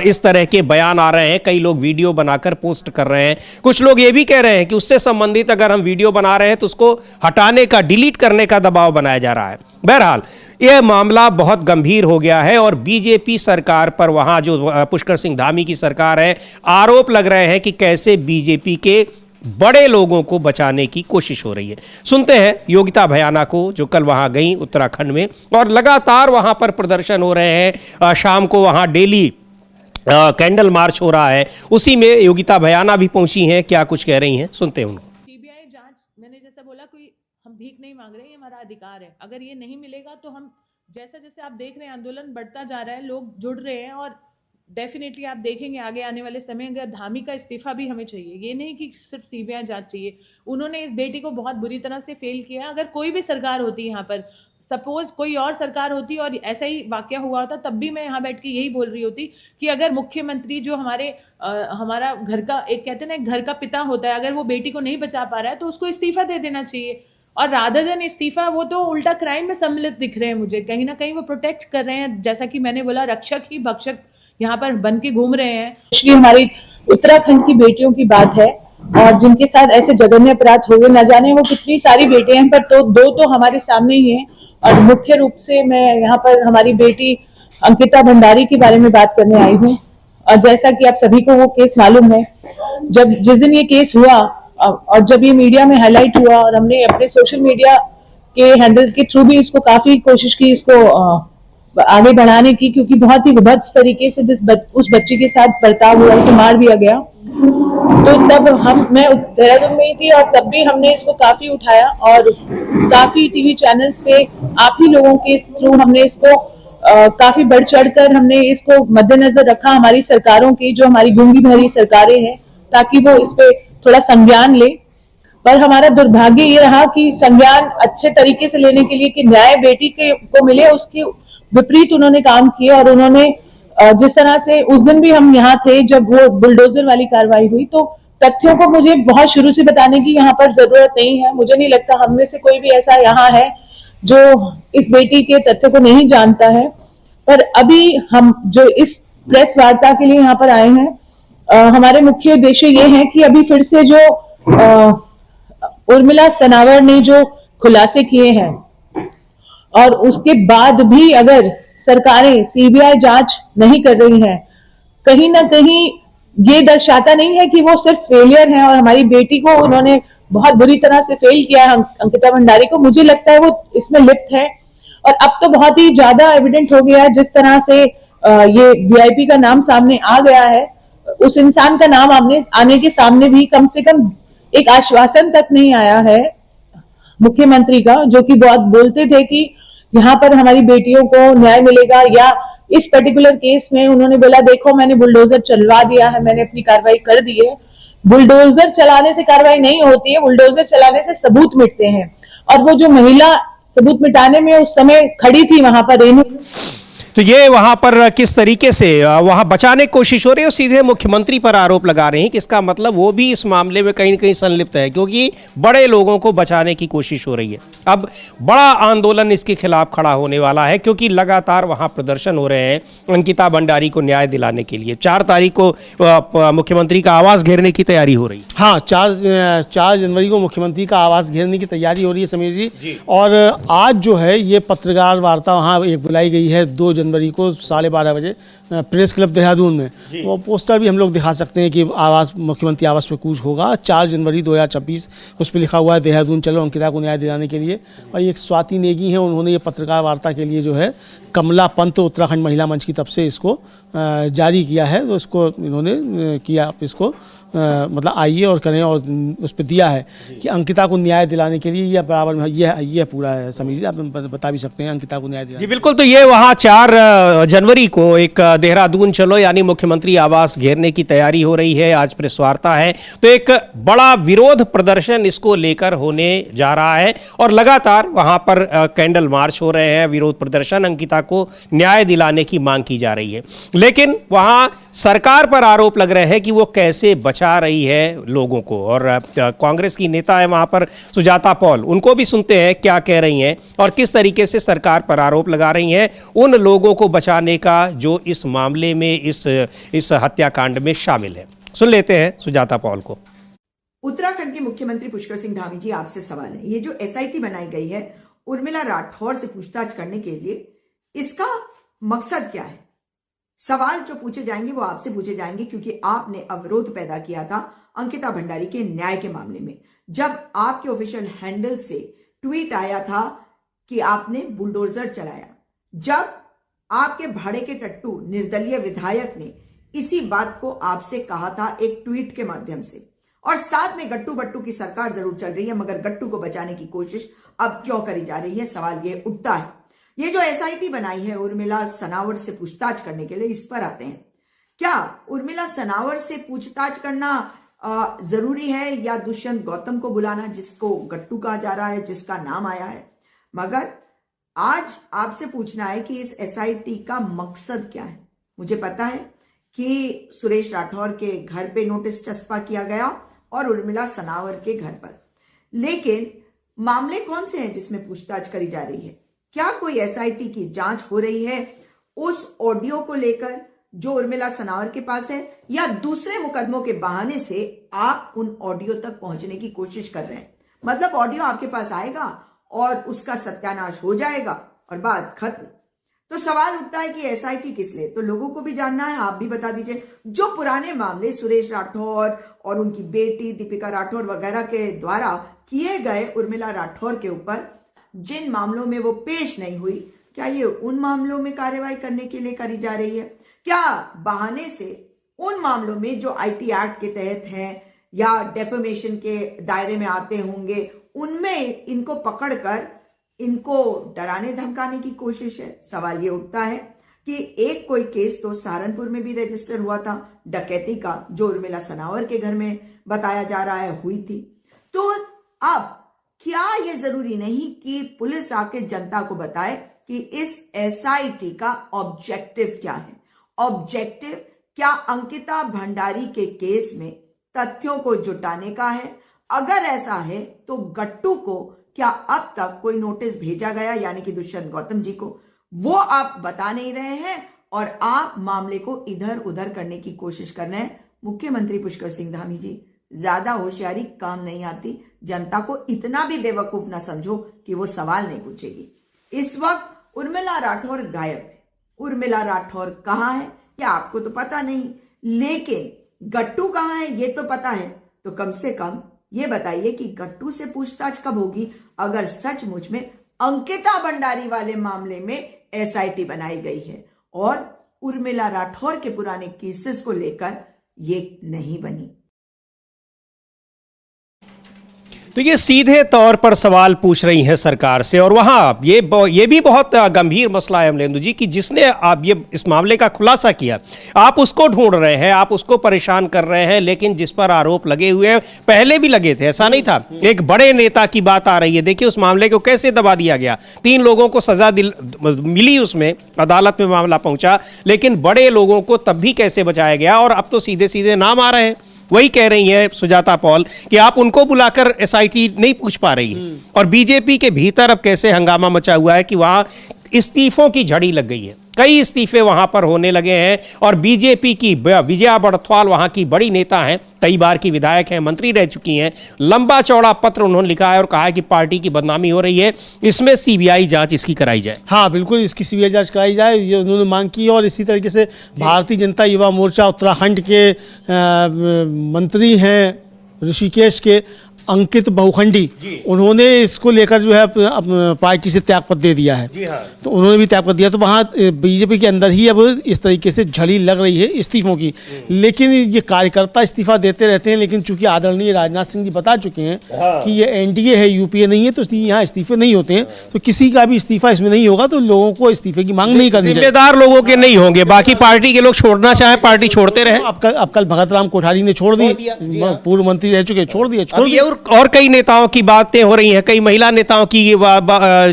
S1: इस तरह के बयान आ रहे हैं, कई लोग वीडियो बनाकर पोस्ट कर रहे हैं। कुछ लोग ये भी कह रहे हैं कि उससे संबंधित अगर हम वीडियो बना रहे हैं तो उसको हटाने का, डिलीट करने का दबाव बनाया जा रहा है। बहरहाल यह मामला बहुत गंभीर हो गया है और बीजेपी सरकार पर, वहां जो पुष्कर सिंह धामी की सरकार है, आरोप लग रहे हैं कि कैसे बीजेपी के बड़े लोगों को बचाने की कोशिश हो रही है। सुनते हैं योगिता भयाना को, जो कल वहां गई उत्तराखंड में, और लगातार वहां पर प्रदर्शन हो रहे हैं। शाम को वहां डेली कैंडल मार्च हो रहा है, उसी में योगिता भयाना भी पहुंची हैं। क्या कुछ कह रही हैं, सुनते हैं उनको।
S12: सीबीआई जांच, मैंने जैसा बोला, कोई हम भीख नहीं मांग रहे हैं, ये हमारा अधिकार है। अगर ये नहीं मिलेगा तो हम, जैसा जैसे आप देख रहे हैं आंदोलन बढ़ता जा रहा है, लोग जुड़ रहे हैं और डेफिनेटली आप देखेंगे आगे आने वाले समय अगर धामी का इस्तीफा भी हमें चाहिए। ये नहीं कि सिर्फ सीबीआई जांच चाहिए। उन्होंने इस बेटी को बहुत बुरी तरह से फेल किया। अगर कोई भी सरकार होती यहाँ पर, सपोज कोई और सरकार होती और ऐसा ही वाकया हुआ होता, तब भी मैं यहाँ बैठ के यही बोल रही होती कि अगर मुख्यमंत्री जो हमारा घर का, एक कहते हैं ना घर का पिता होता है, अगर वो बेटी को नहीं बचा पा रहा है तो उसको इस्तीफा दे देना चाहिए। और रादर देन इस्तीफा, वो तो उल्टा क्राइम में सम्मिलित दिख रहे हैं मुझे। कहीं ना कहीं वो प्रोटेक्ट कर रहे हैं, जैसा कि मैंने बोला, रक्षक ही भक्षक यहाँ पर बन के घूम रहे हैं। इसलिए हमारी उत्तराखंड की बेटियों की बात है और जिनके साथ ऐसे जघन्य अपराध हुए, न जाने वो कितनी सारी बेटियां हैं, पर तो दो तो हमारे सामने ही हैं। और मुख्य रूप से मैं यहाँ पर हमारी बेटी अंकिता भंडारी के बारे में बात करने आई हूँ। और जैसा कि आप सभी को वो केस मालूम है, जिस दिन ये केस हुआ और जब ये मीडिया में हाईलाइट हुआ और हमने अपने सोशल मीडिया के हैंडल के थ्रू भी इसको काफी कोशिश की इसको आगे बढ़ाने की, क्योंकि बहुत ही विभत्स तरीके से उस बच्ची के साथ बर्ताव हुआ, उसे मार दिया गया। तो तब मैं देहरादून में ही थी और तब भी हमने इसको काफी उठाया और काफी टीवी चैनल्स पे आप ही लोगों के थ्रू हमने इसको काफी बढ़ चढ़कर हमने इसको मद्देनजर रखा, हमारी सरकारों की, जो हमारी गूंगी बहरी सरकारें हैं, ताकि वो इस पे थोड़ा संज्ञान ले। पर हमारा दुर्भाग्य ये रहा कि संज्ञान अच्छे तरीके से लेने के लिए कि न्याय बेटी को मिले, उसके विपरीत उन्होंने काम किया। और उन्होंने जिस तरह से, उस दिन भी हम यहाँ थे जब वो बुलडोजर वाली कार्रवाई हुई, तो तथ्यों को मुझे बहुत शुरू से बताने की यहाँ पर जरूरत नहीं है। मुझे नहीं लगता हम में से कोई भी ऐसा यहाँ है जो इस बेटी के तथ्यों को नहीं जानता है। पर अभी हम जो इस प्रेस वार्ता के लिए यहाँ पर आए हैं, हमारे मुख्य उद्देश्य ये है कि अभी फिर से जो उर्मिला सनावर ने जो खुलासे किए हैं और उसके बाद भी अगर सरकारें सीबीआई जांच नहीं कर रही हैं, कहीं ना कहीं ये दर्शाता नहीं है कि वो सिर्फ फेलियर है और हमारी बेटी को उन्होंने बहुत बुरी तरह से फेल किया है, अंकिता भंडारी को। मुझे लगता है वो इसमें लिप्त है और अब तो बहुत ही ज्यादा एविडेंट हो गया है जिस तरह से ये वीआईपी का नाम सामने आ गया है। उस इंसान का नाम आने के सामने भी कम से कम एक आश्वासन तक नहीं आया है मुख्यमंत्री का, जो कि बहुत बोलते थे कि यहाँ पर हमारी बेटियों को न्याय मिलेगा। या इस पर्टिकुलर केस में उन्होंने बोला, देखो मैंने बुलडोजर चलवा दिया है, मैंने अपनी कार्रवाई कर दी है। बुलडोजर चलाने से कार्रवाई नहीं होती है, बुलडोजर चलाने से सबूत मिटते हैं। और वो जो महिला सबूत मिटाने में उस समय खड़ी थी वहां पर रेनू,
S1: तो ये वहां पर किस तरीके से वहां बचाने की कोशिश हो रही है और सीधे मुख्यमंत्री पर आरोप लगा रहे हैं कि इसका मतलब वो भी इस मामले में कहीं न कहीं संलिप्त है, क्योंकि बड़े लोगों को बचाने की कोशिश हो रही है। अब बड़ा आंदोलन इसके खिलाफ खड़ा होने वाला है, क्योंकि लगातार वहां प्रदर्शन हो रहे हैं अंकिता भंडारी को न्याय दिलाने के लिए। 4 तारीख को मुख्यमंत्री का आवास घेरने की तैयारी हो रही है।
S2: हाँ, 4 जनवरी को मुख्यमंत्री का आवास घेरने की तैयारी हो रही है समीर जी। और आज जो है ये पत्रकार वार्ता वहाँ एक बुलाई गई है 2 जनवरी को 12:30 बजे प्रेस क्लब देहरादून में। वो पोस्टर भी हम लोग दिखा सकते हैं कि मुख्यमंत्री आवास में कूच होगा 4 जनवरी 2026। उस पर लिखा हुआ है देहरादून चलो अंकिता को न्याय दिलाने के लिए। और एक स्वाति नेगी है, उन्होंने ये पत्रकार वार्ता के लिए जो है कमला पंत उत्तराखंड महिला मंच की तरफ से इसको जारी किया है। तो इसको इन्होंने किया, इसको मतलब आइए और करें, और उस पर दिया है कि अंकिता को न्याय दिलाने के लिए यह बराबर में ये पूरा है। समीर जी आप बता भी सकते हैं अंकिता को न्याय दिलाने।
S1: जी बिल्कुल, तो ये वहाँ 4 जनवरी को एक देहरादून चलो यानी मुख्यमंत्री आवास घेरने की तैयारी हो रही है, आज प्रेस वार्ता है, तो एक बड़ा विरोध प्रदर्शन इसको लेकर होने जा रहा है और लगातार वहाँ पर कैंडल मार्च हो रहे हैं, विरोध प्रदर्शन, अंकिता को न्याय दिलाने की मांग की जा रही है। लेकिन वहाँ सरकार पर आरोप लग रहे हैं कि वो कैसे बचा रही है लोगों को, और कांग्रेस की नेता है वहाँ पर सुजाता पॉल, उनको भी सुनते हैं क्या कह रही हैं और किस तरीके से सरकार पर आरोप लगा रही हैं उन लोगों को बचाने का जो इस मामले में इस हत्याकांड में शामिल है। सुन लेते हैं सुजाता पॉल को।
S13: उत्तराखंड के मुख्यमंत्री पुष्कर सिंह धामी जी, आपसे सवाल है, ये जो एसआईटी बनाई गई है उर्मिला राठौर से पूछताछ करने के लिए, इसका मकसद क्या है? सवाल जो पूछे जाएंगे वो आपसे पूछे जाएंगे क्योंकि आपने अवरोध पैदा किया था अंकिता भंडारी के न्याय के मामले में, जब आपके ऑफिशियल हैंडल से ट्वीट आया था कि आपने बुलडोजर चलाया, जब आपके भाड़े के टट्टू निर्दलीय विधायक ने इसी बात को आपसे कहा था एक ट्वीट के माध्यम से, और साथ में गट्टू बट्टू की सरकार जरूर चल रही है मगर गट्टू को बचाने की कोशिश अब क्यों करी जा रही है? सवाल ये उठता है। ये जो एसआईटी बनाई है उर्मिला सनावर से पूछताछ करने के लिए, इस पर आते हैं। क्या उर्मिला सनावर से पूछताछ करना जरूरी है या दुष्यंत गौतम को बुलाना, जिसको गट्टू कहा जा रहा है, जिसका नाम आया है? मगर आज आपसे पूछना है कि इस एसआईटी का मकसद क्या है। मुझे पता है कि सुरेश राठौर के घर पे नोटिस चस्पा किया गया और उर्मिला सनावर के घर पर, लेकिन मामले कौन से हैं जिसमें पूछताछ करी जा रही है? क्या कोई एसआईटी की जांच हो रही है उस ऑडियो को लेकर जो उर्मिला सनावर के पास है, या दूसरे मुकदमों के बहाने से आप उन ऑडियो तक पहुंचने की कोशिश कर रहे हैं? मतलब ऑडियो आपके पास आएगा और उसका सत्यानाश हो जाएगा और बात खत्म। तो सवाल उठता है कि एसआईटी किस लिए? तो लोगों को भी जानना है, आप भी बता दीजिए। जो पुराने मामले सुरेश राठौर और उनकी बेटी दीपिका राठौर वगैरह के द्वारा किए गए उर्मिला राठौर के ऊपर, जिन मामलों में वो पेश नहीं हुई, क्या ये उन मामलों में कार्रवाई करने के लिए करी जा रही है? क्या बहाने से उन मामलों में जो आईटी एक्ट के तहत हैं या डेफेमेशन के दायरे में आते होंगे, उनमें इनको पकड़कर इनको डराने धमकाने की कोशिश है? सवाल ये उठता है कि एक कोई केस तो सहारनपुर में भी रजिस्टर हुआ था डकैती का, जो उर्मिला सनावर के घर में बताया जा रहा है हुई थी। तो अब क्या ये जरूरी नहीं कि पुलिस आके जनता को बताए कि इस एसआईटी का ऑब्जेक्टिव क्या है? ऑब्जेक्टिव क्या अंकिता भंडारी के केस में तथ्यों को जुटाने का है? अगर ऐसा है तो गट्टू को क्या अब तक कोई नोटिस भेजा गया, यानी कि दुष्यंत गौतम जी को? वो आप बता नहीं रहे हैं और आप मामले को इधर उधर करने की कोशिश कर रहे हैं। मुख्यमंत्री पुष्कर सिंह धामी जी, ज्यादा होशियारी काम नहीं आती। जनता को इतना भी बेवकूफ ना समझो कि वो सवाल नहीं पूछेगी। इस वक्त उर्मिला राठौर गायब है। उर्मिला राठौर कहाँ है क्या आपको तो पता नहीं, लेकिन गट्टू कहाँ है ये तो पता है। तो कम से कम ये बताइए कि गट्टू से पूछताछ कब होगी, अगर सचमुच में अंकिता भंडारी वाले मामले में एसआईटी बनाई गई है और उर्मिला राठौर के पुराने केसेस को लेकर ये नहीं बनी।
S1: तो ये सीधे तौर पर सवाल पूछ रही हैं सरकार से, और वहाँ ये भी बहुत गंभीर मसला है अमलेंदु जी कि जिसने आप ये इस मामले का खुलासा किया, आप उसको ढूंढ रहे हैं, आप उसको परेशान कर रहे हैं, लेकिन जिस पर आरोप लगे हुए हैं, पहले भी लगे थे, ऐसा नहीं था। एक बड़े नेता की बात आ रही है, देखिए उस मामले को कैसे दबा दिया गया। 3 लोगों को सजा मिली, उसमें अदालत में मामला पहुंचा, लेकिन बड़े लोगों को तब भी कैसे बचाया गया। और अब तो सीधे सीधे नाम आ रहे हैं। वही कह रही है सुजाता पॉल कि आप उनको बुलाकर एसआईटी नहीं पूछ पा रही है। और बीजेपी के भीतर अब कैसे हंगामा मचा हुआ है कि वहां इस्तीफों की झड़ी लग गई है, कई इस्तीफे वहां पर होने लगे हैं। और बीजेपी की विजया बड़थवाल वहां की बड़ी नेता हैं, कई बार की विधायक हैं, मंत्री रह चुकी हैं। लंबा चौड़ा पत्र उन्होंने लिखा है और कहा है कि पार्टी की बदनामी हो रही है, इसमें सीबीआई जांच इसकी कराई जाए।
S2: हाँ बिल्कुल, इसकी सीबीआई जांच कराई जाए, ये उन्होंने मांग की। और इसी तरीके से भारतीय जनता युवा मोर्चा उत्तराखंड के मंत्री हैं ऋषिकेश के, अंकित बहुखंडी, उन्होंने इसको लेकर जो है पार्टी से त्यागपत्र दे दिया है। तो उन्होंने भी त्यागपत्र दिया, तो वहाँ बीजेपी के अंदर ही अब इस तरीके से झड़ी लग रही है इस्तीफों की। लेकिन ये कार्यकर्ता इस्तीफा देते रहते हैं, लेकिन चूंकि आदरणीय राजनाथ सिंह जी बता चुके हैं कि ये एनडीए है, यूपीए नहीं है, तो इसलिए यहाँ इस्तीफे नहीं होते हैं। तो किसी का भी इस्तीफा इसमें नहीं होगा, तो लोगों को इस्तीफे की मांग नहीं करनी चाहिए।
S1: जिम्मेदार लोगों के नहीं होंगे, बाकी पार्टी के लोग छोड़ना चाहे पार्टी छोड़ते रहे।
S2: अब कल भगत राम कोठारी ने छोड़ दी, पूर्व मंत्री रह चुके, छोड़ दिए।
S1: और कई नेताओं की बातें हो रही हैं, कई महिला नेताओं की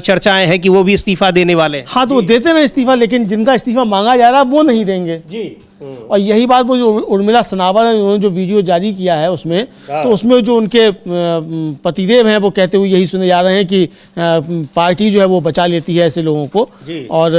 S1: चर्चाएं हैं कि वो भी इस्तीफा देने वाले हैं।
S2: हाँ, तो वो देते रहे इस्तीफा, लेकिन जिनका इस्तीफा मांगा जा रहा है वो नहीं देंगे जी। और यही बात वो जो उर्मिला सनावर ने उन्होंने जो वीडियो जारी किया है उसमें, तो उसमें जो उनके पतिदेव हैं वो कहते हुए यही सुने जा रहे हैं कि पार्टी जो है वो बचा लेती है ऐसे लोगों को और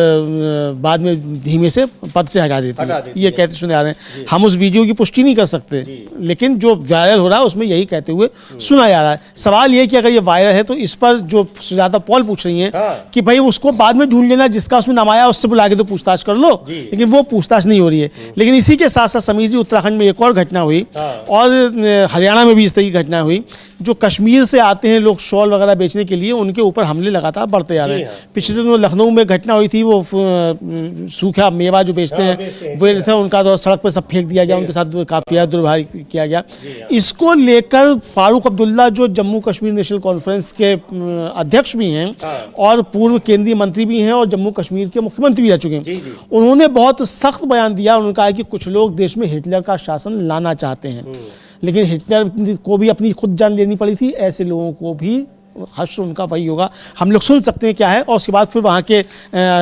S2: बाद में धीमे से पद से हटा देती है, ये कहते सुने जा रहे हैं। हम उस वीडियो की पुष्टि नहीं कर सकते, लेकिन जो वायरल हो रहा है उसमें यही कहते हुए सुना जा रहा है। सवाल ये कि अगर ये वायरल है तो इस पर जो सुजाता पॉल पूछ रही हैं कि भाई उसको बाद में ढूंढ लेना, जिसका उसमें नाम आया उससे बुला के तो पूछताछ कर लो, लेकिन वो पूछताछ नहीं हो रही है। लेकिन इसी के साथ साथ समीर जी, उत्तराखंड में एक और घटना हुई और हरियाणा में भी इस तरह की घटना हुई। जो कश्मीर से आते हैं लोग शॉल वगैरह बेचने के लिए, उनके ऊपर हमले लगातार बढ़ते जा रहे हैं। पिछले दिनों लखनऊ में घटना हुई थी, वो सूखा मेवा जो बेचते हैं वो थे, उनका तो सड़क पर सब फेंक दिया गया, उनके साथ काफी दुर्व्यवहार किया गया। इसको लेकर फारूक अब्दुल्ला जो जम्मू कश्मीर नेशनल कॉन्फ्रेंस के अध्यक्ष भी हैं और पूर्व केंद्रीय मंत्री भी हैं और जम्मू कश्मीर के मुख्यमंत्री भी रह चुके हैं, उन्होंने बहुत सख्त बयान दिया। उन्होंने कहा कि कुछ लोग देश में हिटलर का शासन लाना चाहते हैं, लेकिन हिटलर को भी अपनी खुद जान लेनी पड़ी थी, ऐसे लोगों को भी हश्र उनका वही होगा। हम लोग सुन सकते हैं क्या है, और उसके बाद फिर वहाँ के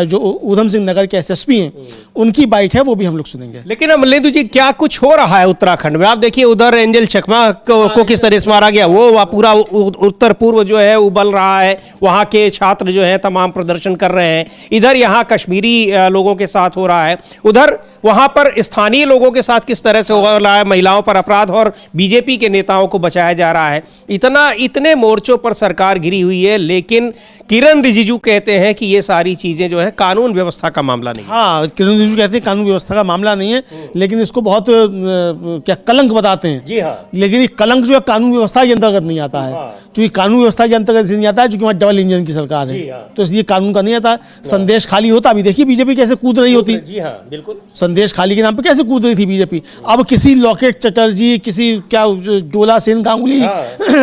S2: जो ऊधम सिंह नगर के एसएसपी हैं उनकी बाइट है, वो भी हम लोग सुनेंगे।
S1: लेकिन अमलेंदु जी, क्या कुछ हो रहा है उत्तराखंड में? आप देखिए उधर एंजल चकमा को किस तरह से मारा गया, वो पूरा उत्तर पूर्व जो है उबल रहा है, वहाँ के छात्र जो है तमाम प्रदर्शन कर रहे हैं। इधर यहाँ कश्मीरी लोगों के साथ हो रहा है, उधर वहाँ पर स्थानीय लोगों के साथ किस तरह से हो रहा है, महिलाओं पर अपराध और बीजेपी के नेताओं को बचाया जा रहा है। इतने मोर्चों पर सरकार गिरी हुई है, लेकिन किरण रिजिजू कहते हैं कि ये सारी चीजें जो है कानून व्यवस्था का मामला नहीं।
S2: हाँ, किरण रिजिजू कहते हैं कानून व्यवस्था का मामला नहीं है, लेकिन इसको बहुत क्या कलंक बताते हैं। जी हाँ। लेकिन ये कलंक जो है कानून व्यवस्था के अंतर्गत नहीं आता है, क्योंकि कानून व्यवस्था के अंतर्गत नहीं आता है, क्योंकि वहाँ डबल इंजन की सरकार है, तो इसलिए कानून का नहीं आता। संदेश खाली होता, अभी देखिए बीजेपी कैसे कूद रही होती।
S1: जी हाँ, बिल्कुल।
S2: संदेश खाली के नाम पे कैसे कूद रही थी बीजेपी। अब किसी लॉकेट चटर्जी, किसी क्या डोला सेन गांगुली,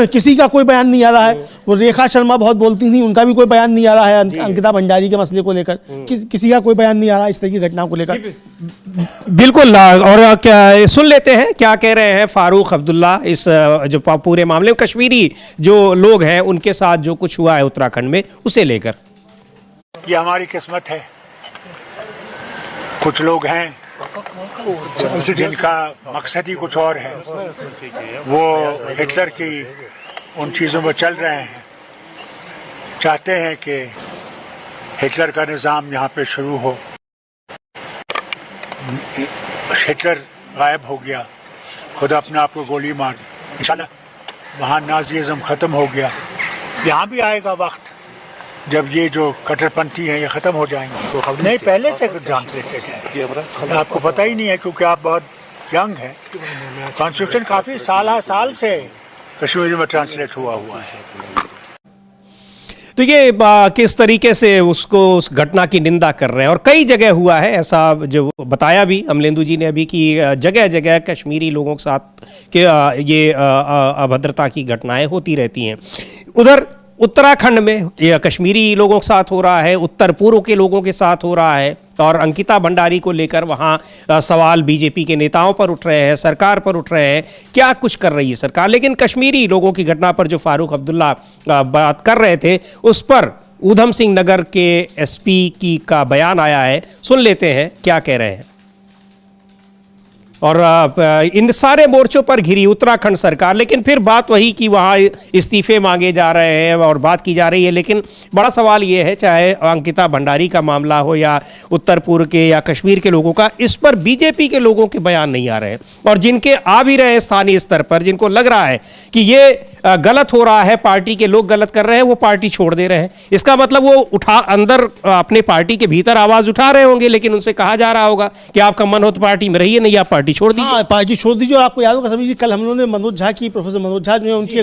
S2: किसी का कोई बयान नहीं आ रहा है। वो रेखा शर्मा बहुत बोलती थी, उनका भी कोई बयान नहीं आ रहा है अंकिता भंडारी के मसले को लेकर, किसी का कोई बयान नहीं आ रहा इस तरह की घटनाओं को लेकर।
S1: बिल्कुल। और क्या सुन लेते हैं क्या कह रहे हैं फारूक अब्दुल्ला इस जो पूरे मामले में कश्मीरी जो लोग हैं उनके साथ जो कुछ हुआ है उत्तराखंड में उसे लेकर।
S14: ये हमारी किस्मत है, कुछ लोग हैं जिनका मकसद ही कुछ और है, वो हिटलर की उन चीज़ों में चल रहे हैं, चाहते हैं कि हिटलर का निज़ाम यहाँ पे शुरू हो। हिटलर गायब हो गया, खुद अपने आप को गोली मार दी, इंशाल्लाह वहाँ नाज़ीज़म ख़त्म हो गया। यहाँ भी आएगा वक्त जब ये जो कट्टरपंथी हैं ये ख़त्म हो जाएंगे। नहीं, पहले से ट्रांसलेटेड है, आपको पता ही नहीं है क्योंकि आप बहुत यंग हैं। कॉन्स्टिट्यूशन काफ़ी साल से कश्मीरी में ट्रांसलेट हुआ है।
S1: तो ये किस तरीके से उसको उस घटना की निंदा कर रहे हैं, और कई जगह हुआ है ऐसा जो बताया भी अमलेंदु जी ने अभी कि जगह जगह कश्मीरी लोगों के साथ कि ये अभद्रता की घटनाएं होती रहती हैं। उधर उत्तराखंड में ये कश्मीरी लोगों के साथ हो रहा है, उत्तर पूर्व के लोगों के साथ हो रहा है, और अंकिता भंडारी को लेकर वहाँ सवाल बीजेपी के नेताओं पर उठ रहे हैं, सरकार पर उठ रहे हैं, क्या कुछ कर रही है सरकार। लेकिन कश्मीरी लोगों की घटना पर जो फारूक अब्दुल्ला बात कर रहे थे उस पर ऊधम सिंह नगर के एसपी का बयान आया है, सुन लेते हैं क्या कह रहे हैं। और इन सारे मोर्चों पर घिरी उत्तराखंड सरकार, लेकिन फिर बात वही कि वहाँ इस्तीफे मांगे जा रहे हैं और बात की जा रही है। लेकिन बड़ा सवाल ये है, चाहे अंकिता भंडारी का मामला हो या उत्तर पूर्व के या कश्मीर के लोगों का, इस पर बीजेपी के लोगों के बयान नहीं आ रहे हैं, और जिनके आ भी रहे हैं स्थानीय स्तर पर, जिनको लग रहा है कि ये गलत हो रहा है, पार्टी के लोग गलत कर रहे हैं, वो पार्टी छोड़ दे रहे हैं। इसका मतलब वो अंदर अपने पार्टी के भीतर आवाज उठा रहे होंगे, लेकिन उनसे कहा जा रहा होगा कि आपका मन हो तो पार्टी में रहिए, नहीं आप पार्टी छोड़ दीजिए।
S2: पार्टी छोड़ दीजिए। और आपको याद होगा सभी जी, कल हम लोगों ने मनोज झा की, प्रोफेसर मनोज झा जो है उनकी